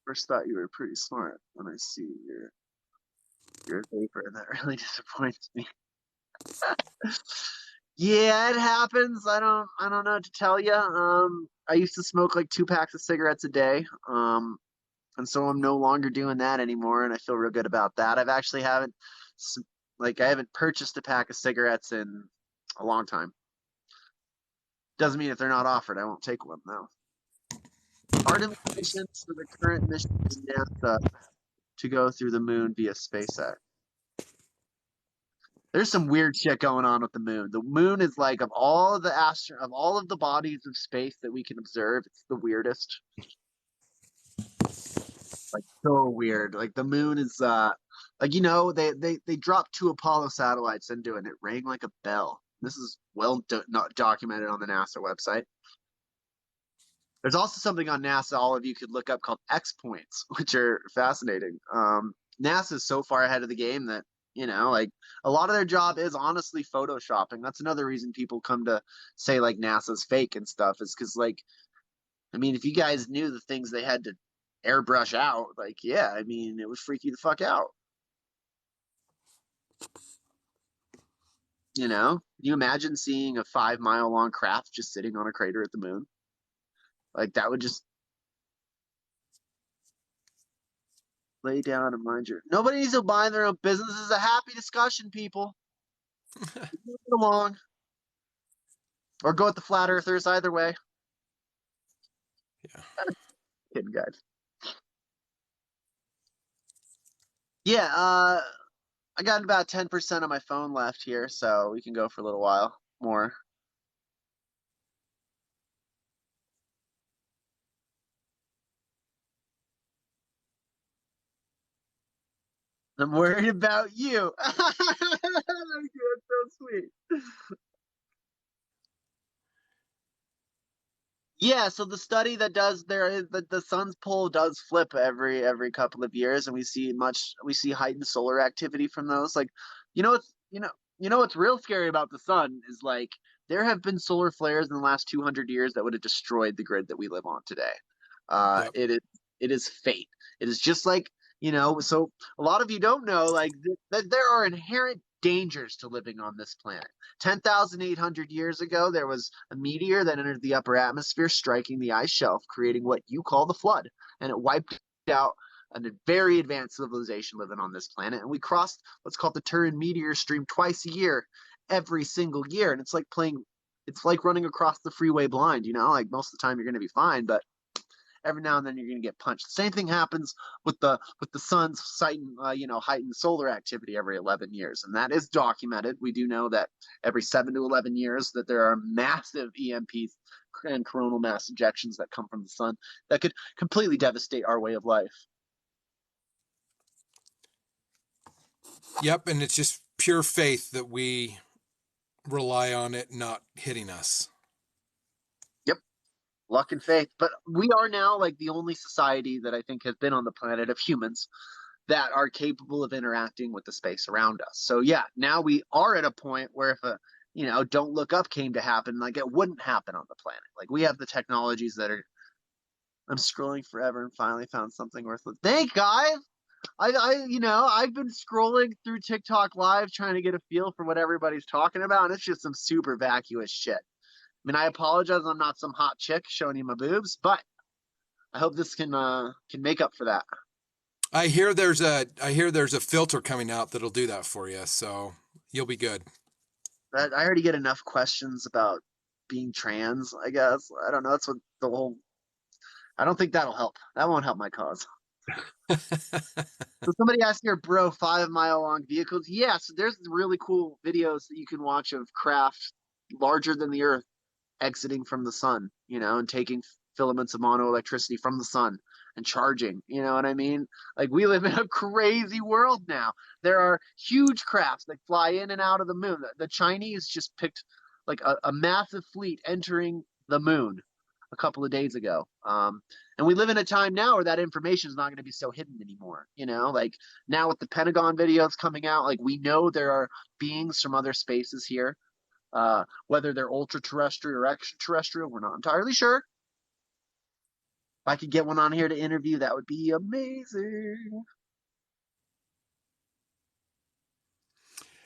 First thought you were pretty smart when I see your paper, and that really disappoints me. Yeah, it happens. I don't know what to tell you. I used to smoke like 2 packs of cigarettes a day. And so I'm no longer doing that anymore, and I feel real good about that. I've actually haven't I haven't purchased a pack of cigarettes in a long time. Doesn't mean if they're not offered, I won't take one though. Artemis missions for the current mission is NASA to go through the moon via SpaceX. There's some weird shit going on with the moon. The moon is like of all of the bodies of space that we can observe, it's the weirdest. Like so weird. Like the moon is they dropped 2 Apollo satellites into it and it rang like a bell. This is not documented on the NASA website. There's also something on NASA all of you could look up called X points, which are fascinating. NASA is so far ahead of the game that like a lot of their job is honestly photoshopping. That's another reason people come to say like NASA's fake and stuff is because like, I mean, if you guys knew the things they had to airbrush out, like, yeah, I mean, it would freak you the fuck out. Can you imagine seeing a 5 mile long craft just sitting on a crater at the moon? Like that would just lay down and mind your. Nobody needs to mind their own business. This is a happy discussion, people. Move it along, or go with the flat earthers. Either way. Yeah. Kidding, guys. Yeah, I got about 10% of my phone left here, so we can go for a little while more. I'm worried about you. That's so sweet. Yeah, so the study that does there is that the sun's pole does flip every couple of years, and we see heightened solar activity from those. Like, what's real scary about the sun is like there have been solar flares in the last 200 years that would have destroyed the grid that we live on today. Yep. It is fate. It is just like so a lot of you don't know like that there are inherent dangers to living on this planet. 10,800 years ago, there was a meteor that entered the upper atmosphere, striking the ice shelf, creating what you call the flood, and it wiped out a very advanced civilization living on this planet. And we crossed what's called the Turin meteor stream twice a year, every single year, and it's like running across the freeway blind. Like most of the time you're going to be fine, but every now and then you're going to get punched. The same thing happens with the sun's heightened solar activity every 11 years, and that is documented. We do know that every 7 to 11 years that there are massive EMPs and coronal mass ejections that come from the sun that could completely devastate our way of life. Yep, and it's just pure faith that we rely on it not hitting us. Yep, luck and faith. But we are now like the only society that I think has been on the planet of humans that are capable of interacting with the space around us. So yeah, now we are at a point where if a don't look up came to happen, like it wouldn't happen on the planet. Like we have the technologies that are. I'm scrolling forever and finally found something worth it. Thank guys. I've been scrolling through TikTok Live trying to get a feel for what everybody's talking about, and it's just some super vacuous shit. I mean, I apologize, I'm not some hot chick showing you my boobs, but I hope this can make up for that. I hear there's a filter coming out that'll do that for you, so you'll be good. I already get enough questions about being trans, I guess. I don't know. That's what the whole. I don't think that'll help. That won't help my cause. So somebody asked here, bro, 5 mile long vehicles. Yes, there's really cool videos that you can watch of craft larger than the Earth exiting from the sun, and taking filaments of mono electricity from the sun and charging. You know what I mean? Like we live in a crazy world now. There are huge crafts that fly in and out of the moon. The Chinese just picked like a massive fleet entering the moon a couple of days ago. And we live in a time now where that information is not going to be so hidden anymore. Like now with the Pentagon videos coming out, like we know there are beings from other spaces here. Whether they're ultra terrestrial or extraterrestrial, we're not entirely sure. If I could get one on here to interview, that would be amazing.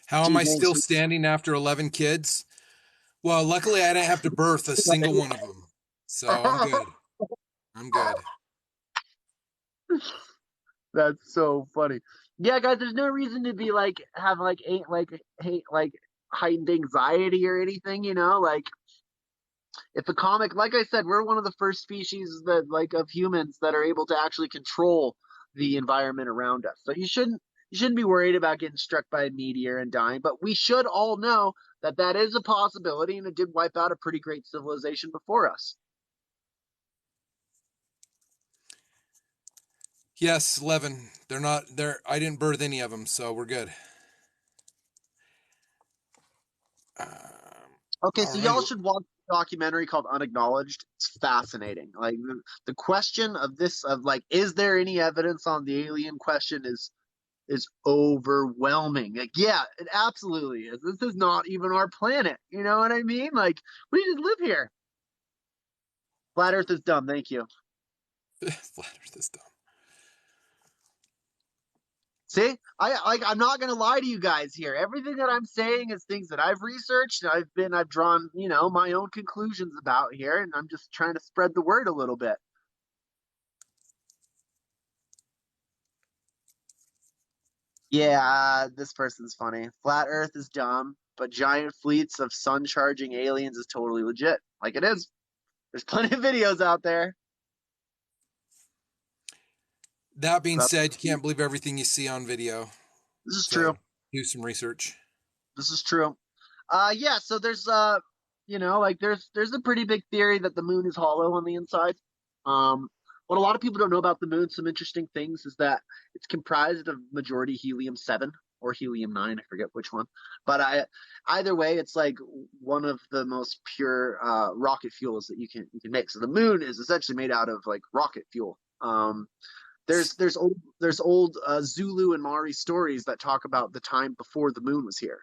How am I still standing after 11 kids? Well, luckily I didn't have to birth a single one of them. So I'm good. I'm good. That's so funny. Yeah, guys, there's no reason to be like have like hate like heightened anxiety or anything, like if a comic, like I said, we're one of the first species that like of humans that are able to actually control the environment around us. So you shouldn't be worried about getting struck by a meteor and dying, but we should all know that that is a possibility, and it did wipe out a pretty great civilization before us. Yes, 11. They're not there. I didn't birth any of them, so we're good. Okay, so y'all should watch a documentary called Unacknowledged. It's fascinating. Like the question of this of like, is there any evidence on the alien question is overwhelming. Like, yeah, it absolutely is. This is not even our planet. You know what I mean? Like, we just live here. Flat Earth is dumb. Thank you. Flat Earth is dumb. See, I'm not gonna lie to you guys here. Everything that I'm saying is things that I've researched and I've drawn, my own conclusions about here, and I'm just trying to spread the word a little bit. Yeah, this person's funny. Flat Earth is dumb, but giant fleets of sun charging aliens is totally legit. Like it is. There's plenty of videos out there. That being said, you can't believe everything you see on video. This is true. Do some research. This is true. Yeah, so there's there's a pretty big theory that the moon is hollow on the inside. What a lot of people don't know about the moon, some interesting things, is that it's comprised of majority helium-7 or helium-9, I forget which one. But either way, it's like one of the most pure rocket fuels that you can make. So the moon is essentially made out of like rocket fuel. There's old Zulu and Maori stories that talk about the time before the moon was here.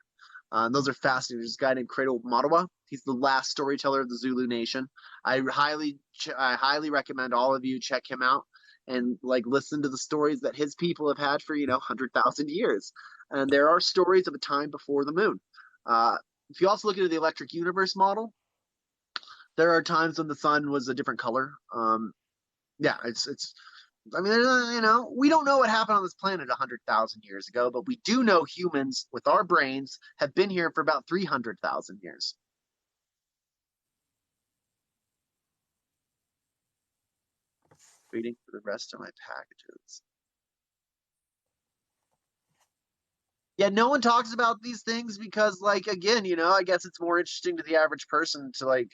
And those are fascinating. There's a guy named Cradle Madawa. He's the last storyteller of the Zulu Nation. I highly recommend all of you check him out and like listen to the stories that his people have had for 100,000 years. And there are stories of a time before the moon. If you also look at the electric universe model, there are times when the sun was a different color. Yeah, it's. I mean, we don't know what happened on this planet 100,000 years ago, but we do know humans with our brains have been here for about 300,000 years. Waiting for the rest of my packages. Yeah, no one talks about these things because, like, again, I guess it's more interesting to the average person to, like,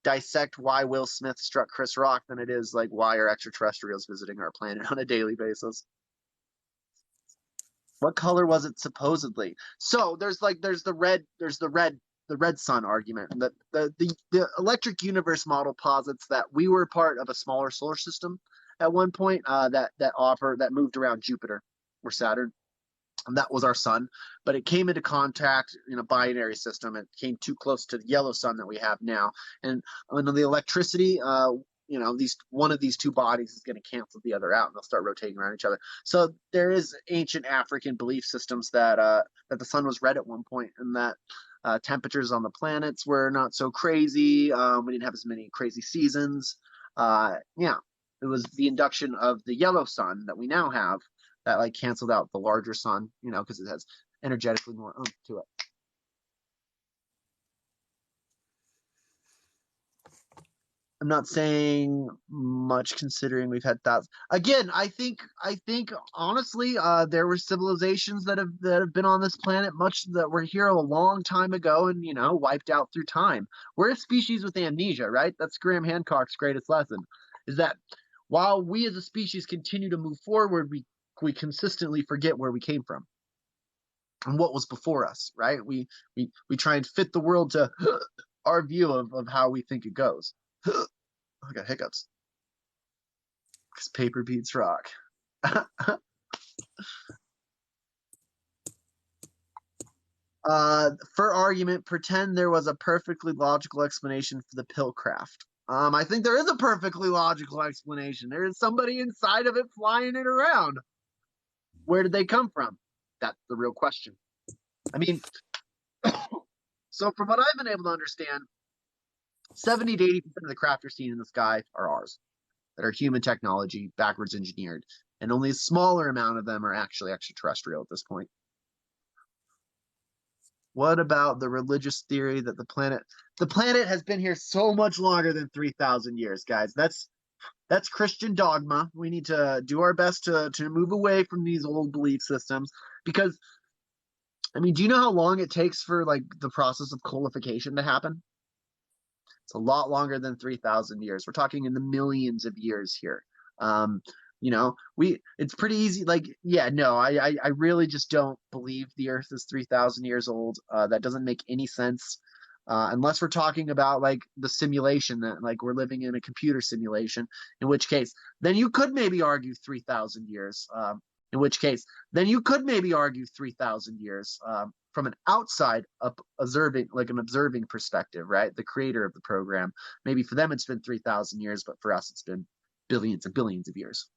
dissect why Will Smith struck Chris Rock than it is, like, why are extraterrestrials visiting our planet on a daily basis. What color was it supposedly? So there's the red sun argument. The electric universe model posits that we were part of a smaller solar system at one point that moved around Jupiter or Saturn. And that was our sun, but it came into contact in a binary system. It came too close to the yellow sun that we have now, and under the electricity, these one of these two bodies is going to cancel the other out, and they'll start rotating around each other. So there is ancient African belief systems that the sun was red at one point, and that temperatures on the planets were not so crazy. We didn't have as many crazy seasons. Yeah, it was the induction of the yellow sun that we now have that like canceled out the larger sun, because it has energetically more oomph to it. I'm not saying much considering we've had thousands. Again, I think honestly, there were civilizations that have been on this planet much that were here a long time ago and wiped out through time. We're a species with amnesia, right? That's Graham Hancock's greatest lesson, is that while we as a species continue to move forward, we consistently forget where we came from and what was before us, right? We try and fit the world to our view of how we think it goes. I got hiccups because paper beats rock. For argument, pretend there was a perfectly logical explanation for the pill craft. I think there is a perfectly logical explanation. There is somebody inside of it flying it around. Where did they come from? That's the real question. I mean, so from what I've been able to understand, 70 to 80% of the craft you're seeing in the sky are ours, that are human technology, backwards engineered, and only a smaller amount of them are actually extraterrestrial at this point. What about the religious theory that the planet has been here so much longer than 3,000 years, guys? That's Christian dogma. We need to do our best to move away from these old belief systems because, I mean, do you know how long it takes for like the process of coalification to happen? It's a lot longer than 3,000 years. We're talking in the millions of years here. It's pretty easy. Like, yeah, no, I really just don't believe the Earth is 3,000 years old. That doesn't make any sense. Unless we're talking about like the simulation that like we're living in a computer simulation, in which case then you could maybe argue 3,000 years. In which case then you could maybe argue 3,000 years from an outside observing perspective, right? The creator of the program, maybe for them it's been 3,000 years, but for us it's been billions and billions of years.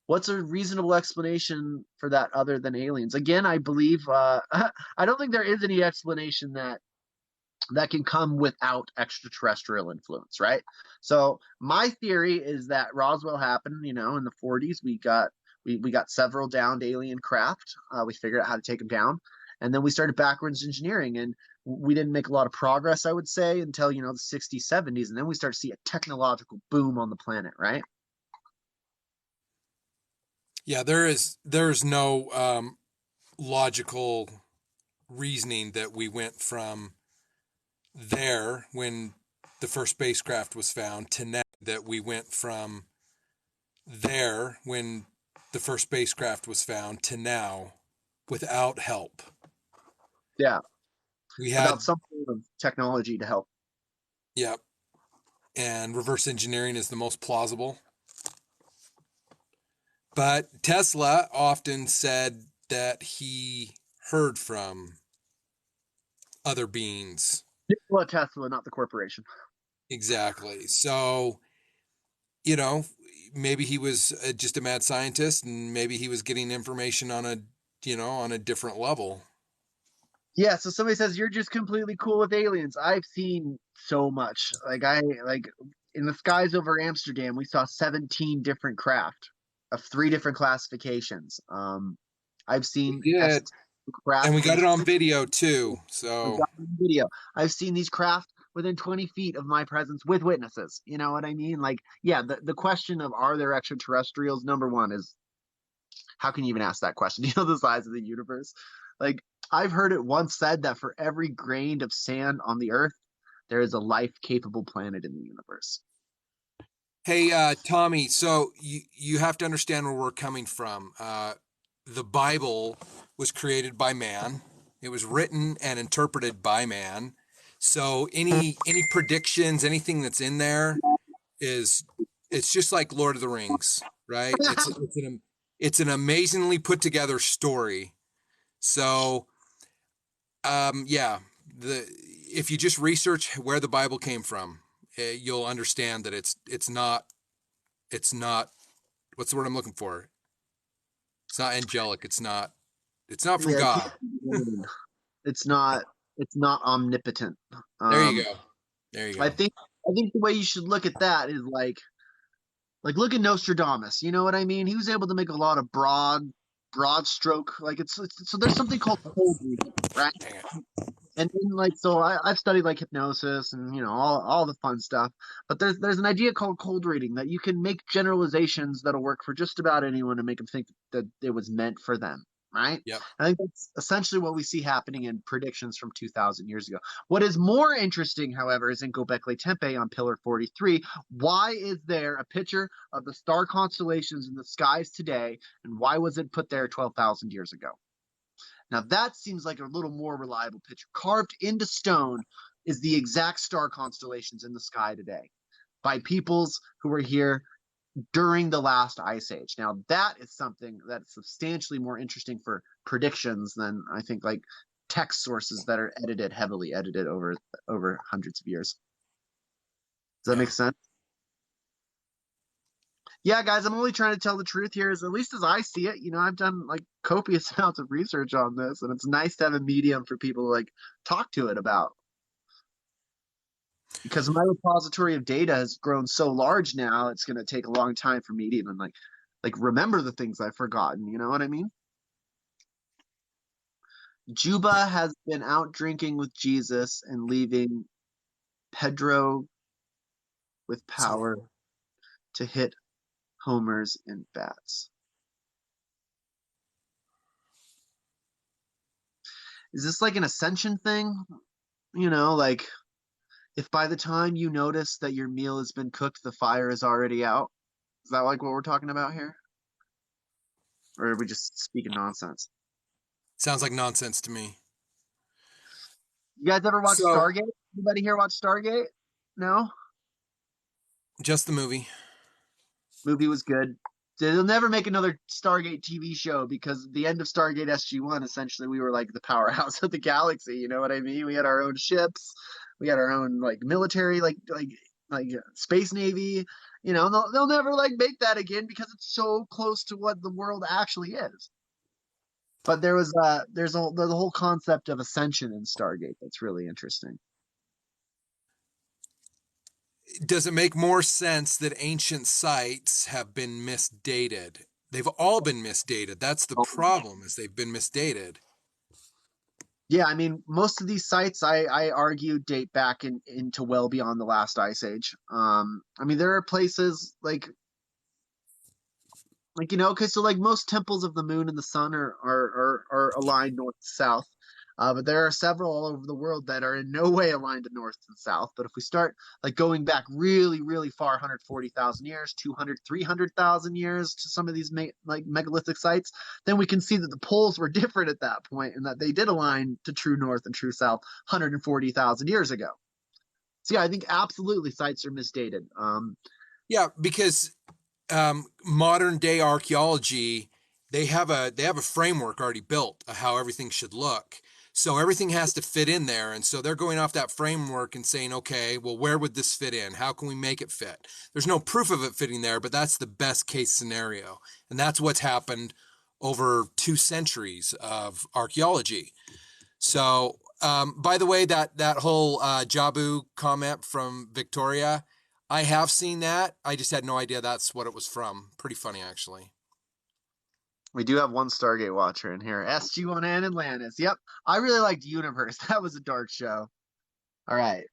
What's a reasonable explanation for that other than aliens? Again, I believe I don't think there is any explanation that can come without extraterrestrial influence, right? So my theory is that Roswell happened, in the 40s. We got several downed alien craft. We figured out how to take them down, and then we started backwards engineering, and we didn't make a lot of progress, I would say, until the 60s, 70s, and then we start to see a technological boom on the planet, right? Yeah, there's no logical reasoning that we went from there when the first spacecraft was found to now that we went from there when the first spacecraft was found to now without help. Yeah. We had without some sort of technology to help. Yep. And reverse engineering is the most plausible. But Tesla often said that he heard from other beings. Nikola Tesla, not the corporation. Exactly. So, maybe he was just a mad scientist, and maybe he was getting information on a different level. Yeah, so somebody says you're just completely cool with aliens. I've seen so much. Like in the skies over Amsterdam, we saw 17 different craft of 3 different classifications. I've seen craft, and we got it on video too. So video. I've seen these craft within 20 feet of my presence with witnesses. You know what I mean? Like, yeah, the question of are there extraterrestrials, number one, is how can you even ask that question? Do you know the size of the universe? Like, I've heard it once said that for every grain of sand on the earth, there is a life capable planet in the universe. Hey, Tommy, so you have to understand where we're coming from. The Bible was created by man. It was written and interpreted by man. So any predictions, anything that's in there is it's just like Lord of the Rings, right? It's an amazingly put together story. So yeah, the if you just research where the Bible came from, you'll understand that it's not what's the word I'm looking for? It's not angelic. It's not from Yeah, God. it's not it's not omnipotent. There you Um, go. There you I go. think I think the way you should look at that is like look at Nostradamus. You know what I mean? He was able to make a lot of broad stroke. Like it's so there's something called cold reading, right? Hang it. And then, like, so I've studied like hypnosis and all the fun stuff. But there's an idea called cold reading that you can make generalizations that'll work for just about anyone and make them think that it was meant for them. Right? Yep. I think that's essentially what we see happening in predictions from 2,000 years ago. What is more interesting, however, is in Göbekli Tepe on Pillar 43. Why is there a picture of the star constellations in the skies today, and why was it put there 12,000 years ago? Now that seems like a little more reliable picture. Carved into stone is the exact star constellations in the sky today by peoples who were here during the last ice age. Now that is something that's substantially more interesting for predictions than I think like text sources that are heavily edited over hundreds of years. Does that make Yeah. sense? Yeah, guys, I'm only trying to tell the truth here, as at least as I see it. I've done like copious amounts of research on this, and it's nice to have a medium for people to like talk to it about. Because my repository of data has grown so large now, it's going to take a long time for me to even like remember the things I've forgotten. You know what I mean? Juba has been out drinking with Jesus and leaving Pedro with So power to hit homers and bats. Is this like an ascension thing? Like if by the time you notice that your meal has been cooked, the fire is already out. Is that like what we're talking about here? Or are we just speaking nonsense? sounds like nonsense to me. You guys ever watch So Stargate? Anybody here watch Stargate? No? just the movie. Movie was good. They'll never make another Stargate TV show because at the end of Stargate SG-1, essentially, we were like the powerhouse of the galaxy. You know what I mean? We had our own ships, we had our own like military, like space navy. They'll never like make that again because it's so close to what the world actually is. But there's the whole concept of ascension in Stargate that's really interesting. Does it make more sense that ancient sites have been misdated? They've all been misdated. That's the problem, is they've been misdated. Yeah, I mean, most of these sites, I argue, date back into well beyond the last ice age. I mean, there are places okay, so like most temples of the moon and the sun are aligned north to south. But there are several all over the world that are in no way aligned to north and south. But if we start like going back really, really far, 140,000 years, 200, 300,000 years to some of these like megalithic sites, then we can see that the poles were different at that point and that they did align to true north and true south 140,000 years ago. So yeah, I think absolutely sites are misdated. Yeah, because modern day archaeology, they have a framework already built of how everything should look. So everything has to fit in there, and so they're going off that framework and saying, okay, well, where would this fit in? How can we make it fit? There's no proof of it fitting there, but that's the best case scenario, and that's what's happened over 2 centuries of archaeology. So, by the way, that whole Jabu comment from Victoria, I have seen that. I just had no idea that's what it was from. Pretty funny, actually. We do have one Stargate watcher in here. SG-1 and Atlantis. Yep. I really liked Universe. That was a dark show. All right.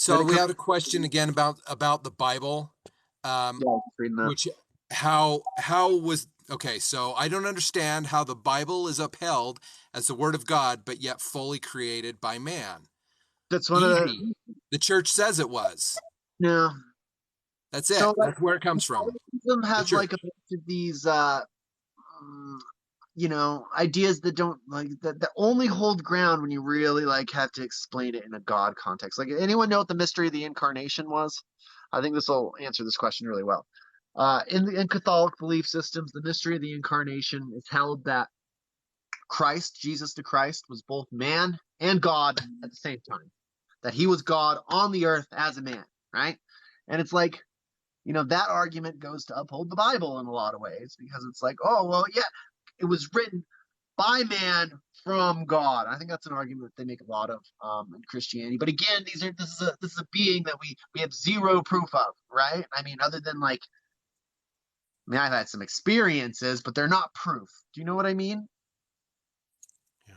So we have a question again about the Bible. Reading that. Which how was okay, so I don't understand how the Bible is upheld as the word of God, but yet fully created by man. That's one Easy. of the. The church says it was. No. That's it. So like, That's where it comes from. Catholicism The has like church. a bunch of these ideas that don't like that only hold ground when you really like have to explain it in a God context. Like, anyone know what the mystery of the incarnation was? I think this will answer this question really well. In Catholic belief systems, the mystery of the incarnation is held that Christ, Jesus the Christ, was both man and God at the same time. That he was God on the earth as a man, right? And it's like, that argument goes to uphold the Bible in a lot of ways, because it's like, oh, well, yeah, it was written by man from God. I think that's an argument that they make a lot of in Christianity. But again, this is a being that we have zero proof of, right? I mean, other than like, I mean, I've had some experiences, but they're not proof. Do you know what I mean? Yeah.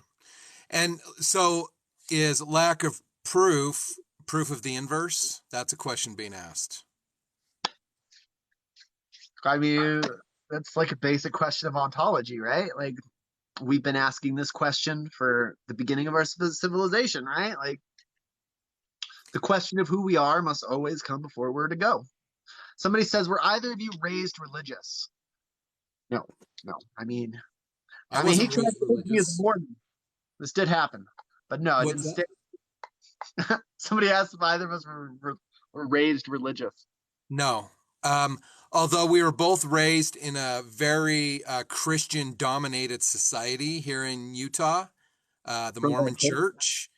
And so is lack of proof of the inverse? That's a question being asked. I mean, that's like a basic question of ontology, right? Like, we've been asking this question for the beginning of our civilization, right? Like, the question of who we are must always come before we're to go. Somebody says, were either of you raised religious? No, no. I mean, I he wasn't tried raised to make me as religious. Mormon. This did happen, but no, it What's didn't that? stay. Somebody asked if either of us were raised religious. No. Although we were both raised in a very Christian dominated society here in Utah, the Mormon Church,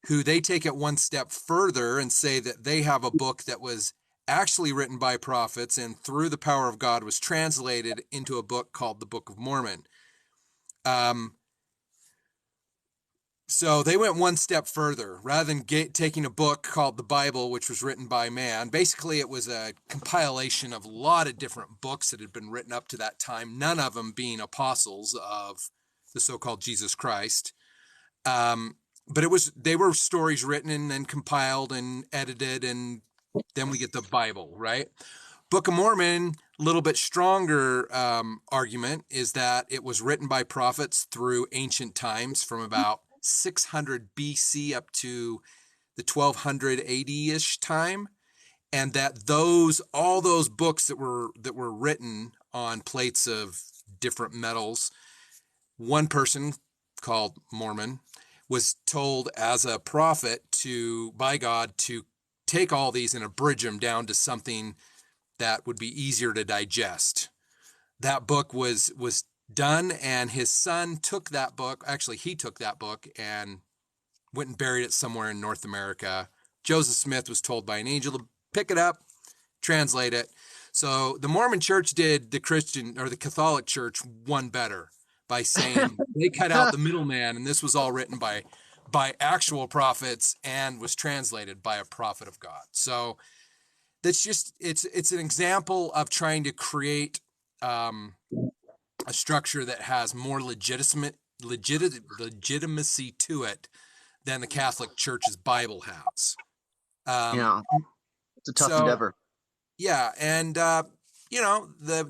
who they take it one step further and say that they have a book that was actually written by prophets and through the power of God was translated into a book called the Book of Mormon. So they went one step further. Rather than taking a book called the Bible, which was written by man, basically it was a compilation of a lot of different books that had been written up to that time, none of them being apostles of the so-called Jesus Christ. But they were stories written and then compiled and edited, and then we get the Bible, right? Book of Mormon, a little bit stronger argument is that it was written by prophets through ancient times from about 600 BC up to the 1200 AD-ish time, and that all those books that were written on plates of different metals, one person called Mormon was told as a prophet by God to take all these and abridge them down to something that would be easier to digest. That book was done, and his son took that book. Actually, he took that book and went and buried it somewhere in North America. Joseph Smith was told by an angel to pick it up, translate it. So the Mormon Church did the Catholic Church one better by saying they cut out the middleman, and this was all written by actual prophets and was translated by a prophet of God. So that's just it's an example of trying to create a structure that has more legitimacy to it than the Catholic Church's Bible has. Yeah, it's a tough endeavor. Yeah, and the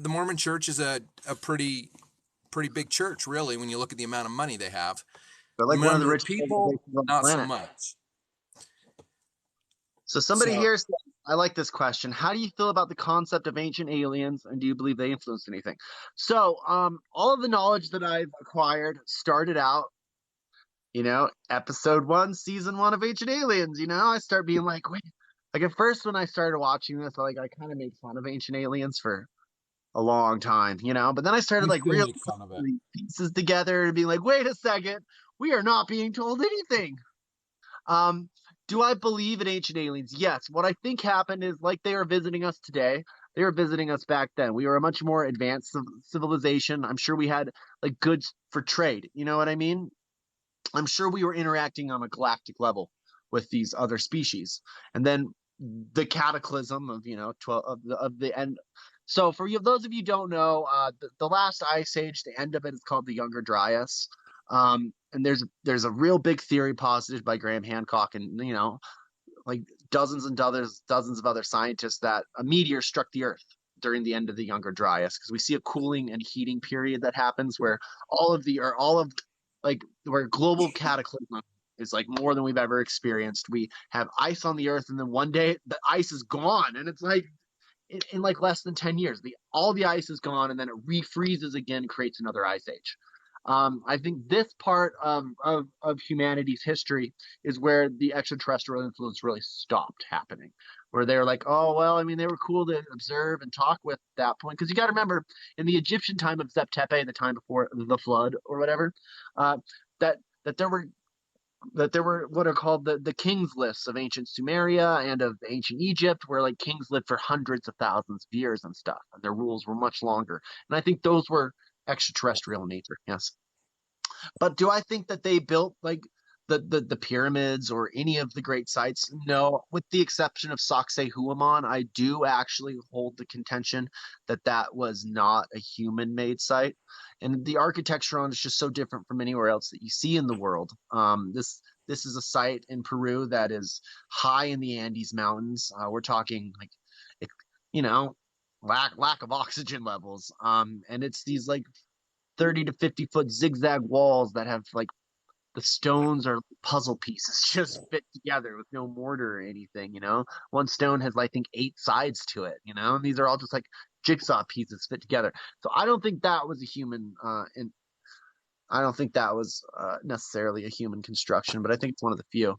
Mormon Church is a pretty big church, really, when you look at the amount of money they have. They're like one of the richest people, on the not planet. so much. So somebody here said, I like this question. How do you feel about the concept of ancient aliens, and do you believe they influenced anything? So all of the knowledge that I've acquired started out, episode 1, season 1 of Ancient Aliens. I start being like, wait. Like, at first when I started watching this, I kind of made fun of Ancient Aliens for a long time, but then I started like really putting pieces together and being like, wait a second, we are not being told anything. Do I believe in ancient aliens? Yes. What I think happened is, like, they are visiting us today, they were visiting us back then. We were a much more advanced civilization. I'm sure we had like goods for trade. You know what I mean? I'm sure we were interacting on a galactic level with these other species. And then the cataclysm of 12 of the end. So for those of you who don't know, the last ice age, the end of it is called the Younger Dryas. And there's a real big theory posited by Graham Hancock, and like dozens and dozens of other scientists that a meteor struck the Earth during the end of the Younger Dryas, because we see a cooling and heating period that happens where where global cataclysm is like more than we've ever experienced. We have ice on the Earth, and then one day the ice is gone, and it's like in like less than 10 years, all the ice is gone, and then it refreezes again, creates another ice age. I think this part of humanity's history is where the extraterrestrial influence really stopped happening, where they're like, oh, well, I mean, they were cool to observe and talk with at that point. Because you got to remember, in the Egyptian time of Zep Tepe, the time before the flood or whatever, uh, that that there were what are called the kings lists of ancient Sumeria and of ancient Egypt, where like kings lived for hundreds of thousands of years and stuff, and their rules were much longer. And I think those were extraterrestrial in nature. Yes. But do I think that they built like the pyramids or any of the great sites? No, with the exception of Sacsayhuaman, I do actually hold the contention that that was not a human-made site, and the architecture on it is just so different from anywhere else that you see in the world. This is a site in Peru that is high in the Andes Mountains. We're talking like, you know, lack of oxygen levels. And it's these like 30 to 50-foot zigzag walls that have like the stones are puzzle pieces just fit together with no mortar or anything, you know. One stone has, I think, 8 sides to it, you know, and these are all just like jigsaw pieces fit together. So I don't think that was a human, and I don't think that was necessarily a human construction, but I think it's one of the few.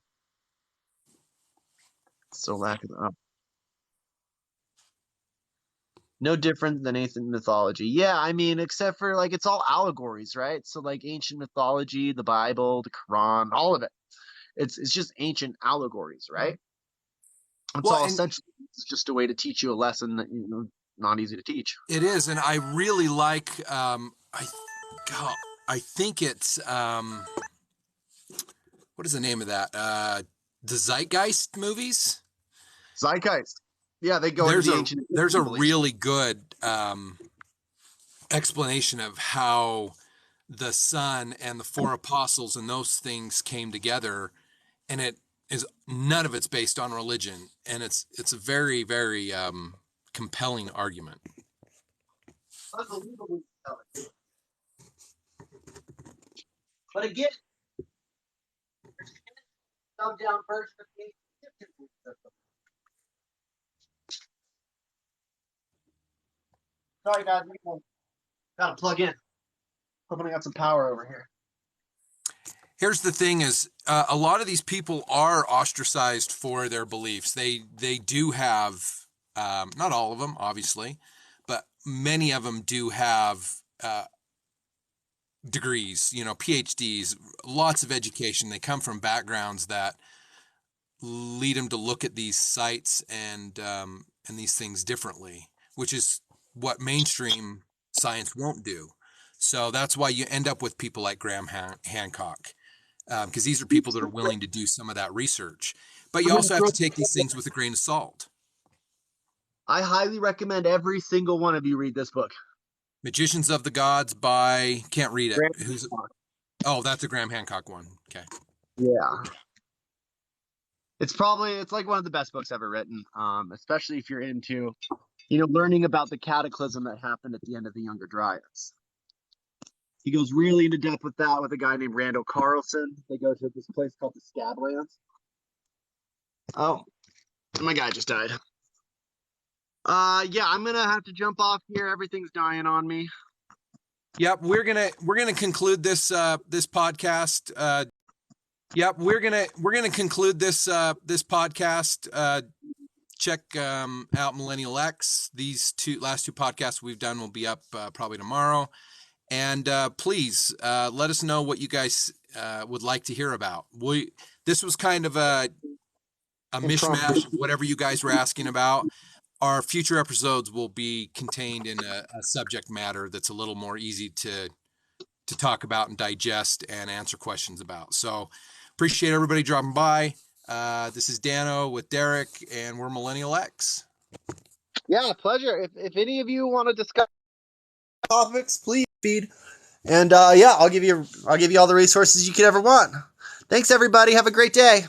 So lack of no different than ancient mythology. Yeah, I mean, except for like it's all allegories, right? So like ancient mythology, the Bible, the Quran, all of it. It's just ancient allegories, right? It's Well, all and essentially it's just a way to teach you a lesson that not easy to teach. it is, and I really like. God, I think it's what is the name of that? The Zeitgeist movies. Zeitgeist. Yeah, they go into the ancient. There's a really good explanation of how the Son and the 4 apostles and those things came together, and it is none of it's based on religion, and it's a very very compelling argument. Unbelievably compelling. But again, come down first. Sorry, guys. Gotta plug in. Hoping I got some power over here. Here's the thing: is a lot of these people are ostracized for their beliefs. They do have not all of them, obviously, but many of them do have degrees. You know, PhDs, lots of education. They come from backgrounds that lead them to look at these sites and these things differently, which is what mainstream science won't do. So that's why you end up with people like Graham Hancock, because these are people that are willing to do some of that research. But you also have to take these things with a grain of salt. I highly recommend every single one of you read this book. Magicians of the Gods by, can't read it. Oh, that's a Graham Hancock one. Okay. Yeah. It's like one of the best books ever written, especially if you're into, learning about the cataclysm that happened at the end of the Younger Dryas. He goes really into depth with that with a guy named Randall Carlson. They go to this place called the Scablands. Oh, my guy just died. Yeah, I'm gonna have to jump off here. Everything's dying on me. Yep, we're gonna conclude this this podcast. Yep, we're gonna conclude this this podcast. Check out Millennial X. These last two podcasts we've done will be up probably tomorrow. And please let us know what you guys would like to hear about. This was kind of a mishmash of whatever you guys were asking about. Our future episodes will be contained in a subject matter that's a little more easy to talk about and digest and answer questions about. So appreciate everybody dropping by. This is Dano with Derek, and we're Millennial X. Yeah, pleasure. If any of you want to discuss topics, please feed. And yeah, I'll give you all the resources you could ever want. Thanks, everybody. Have a great day.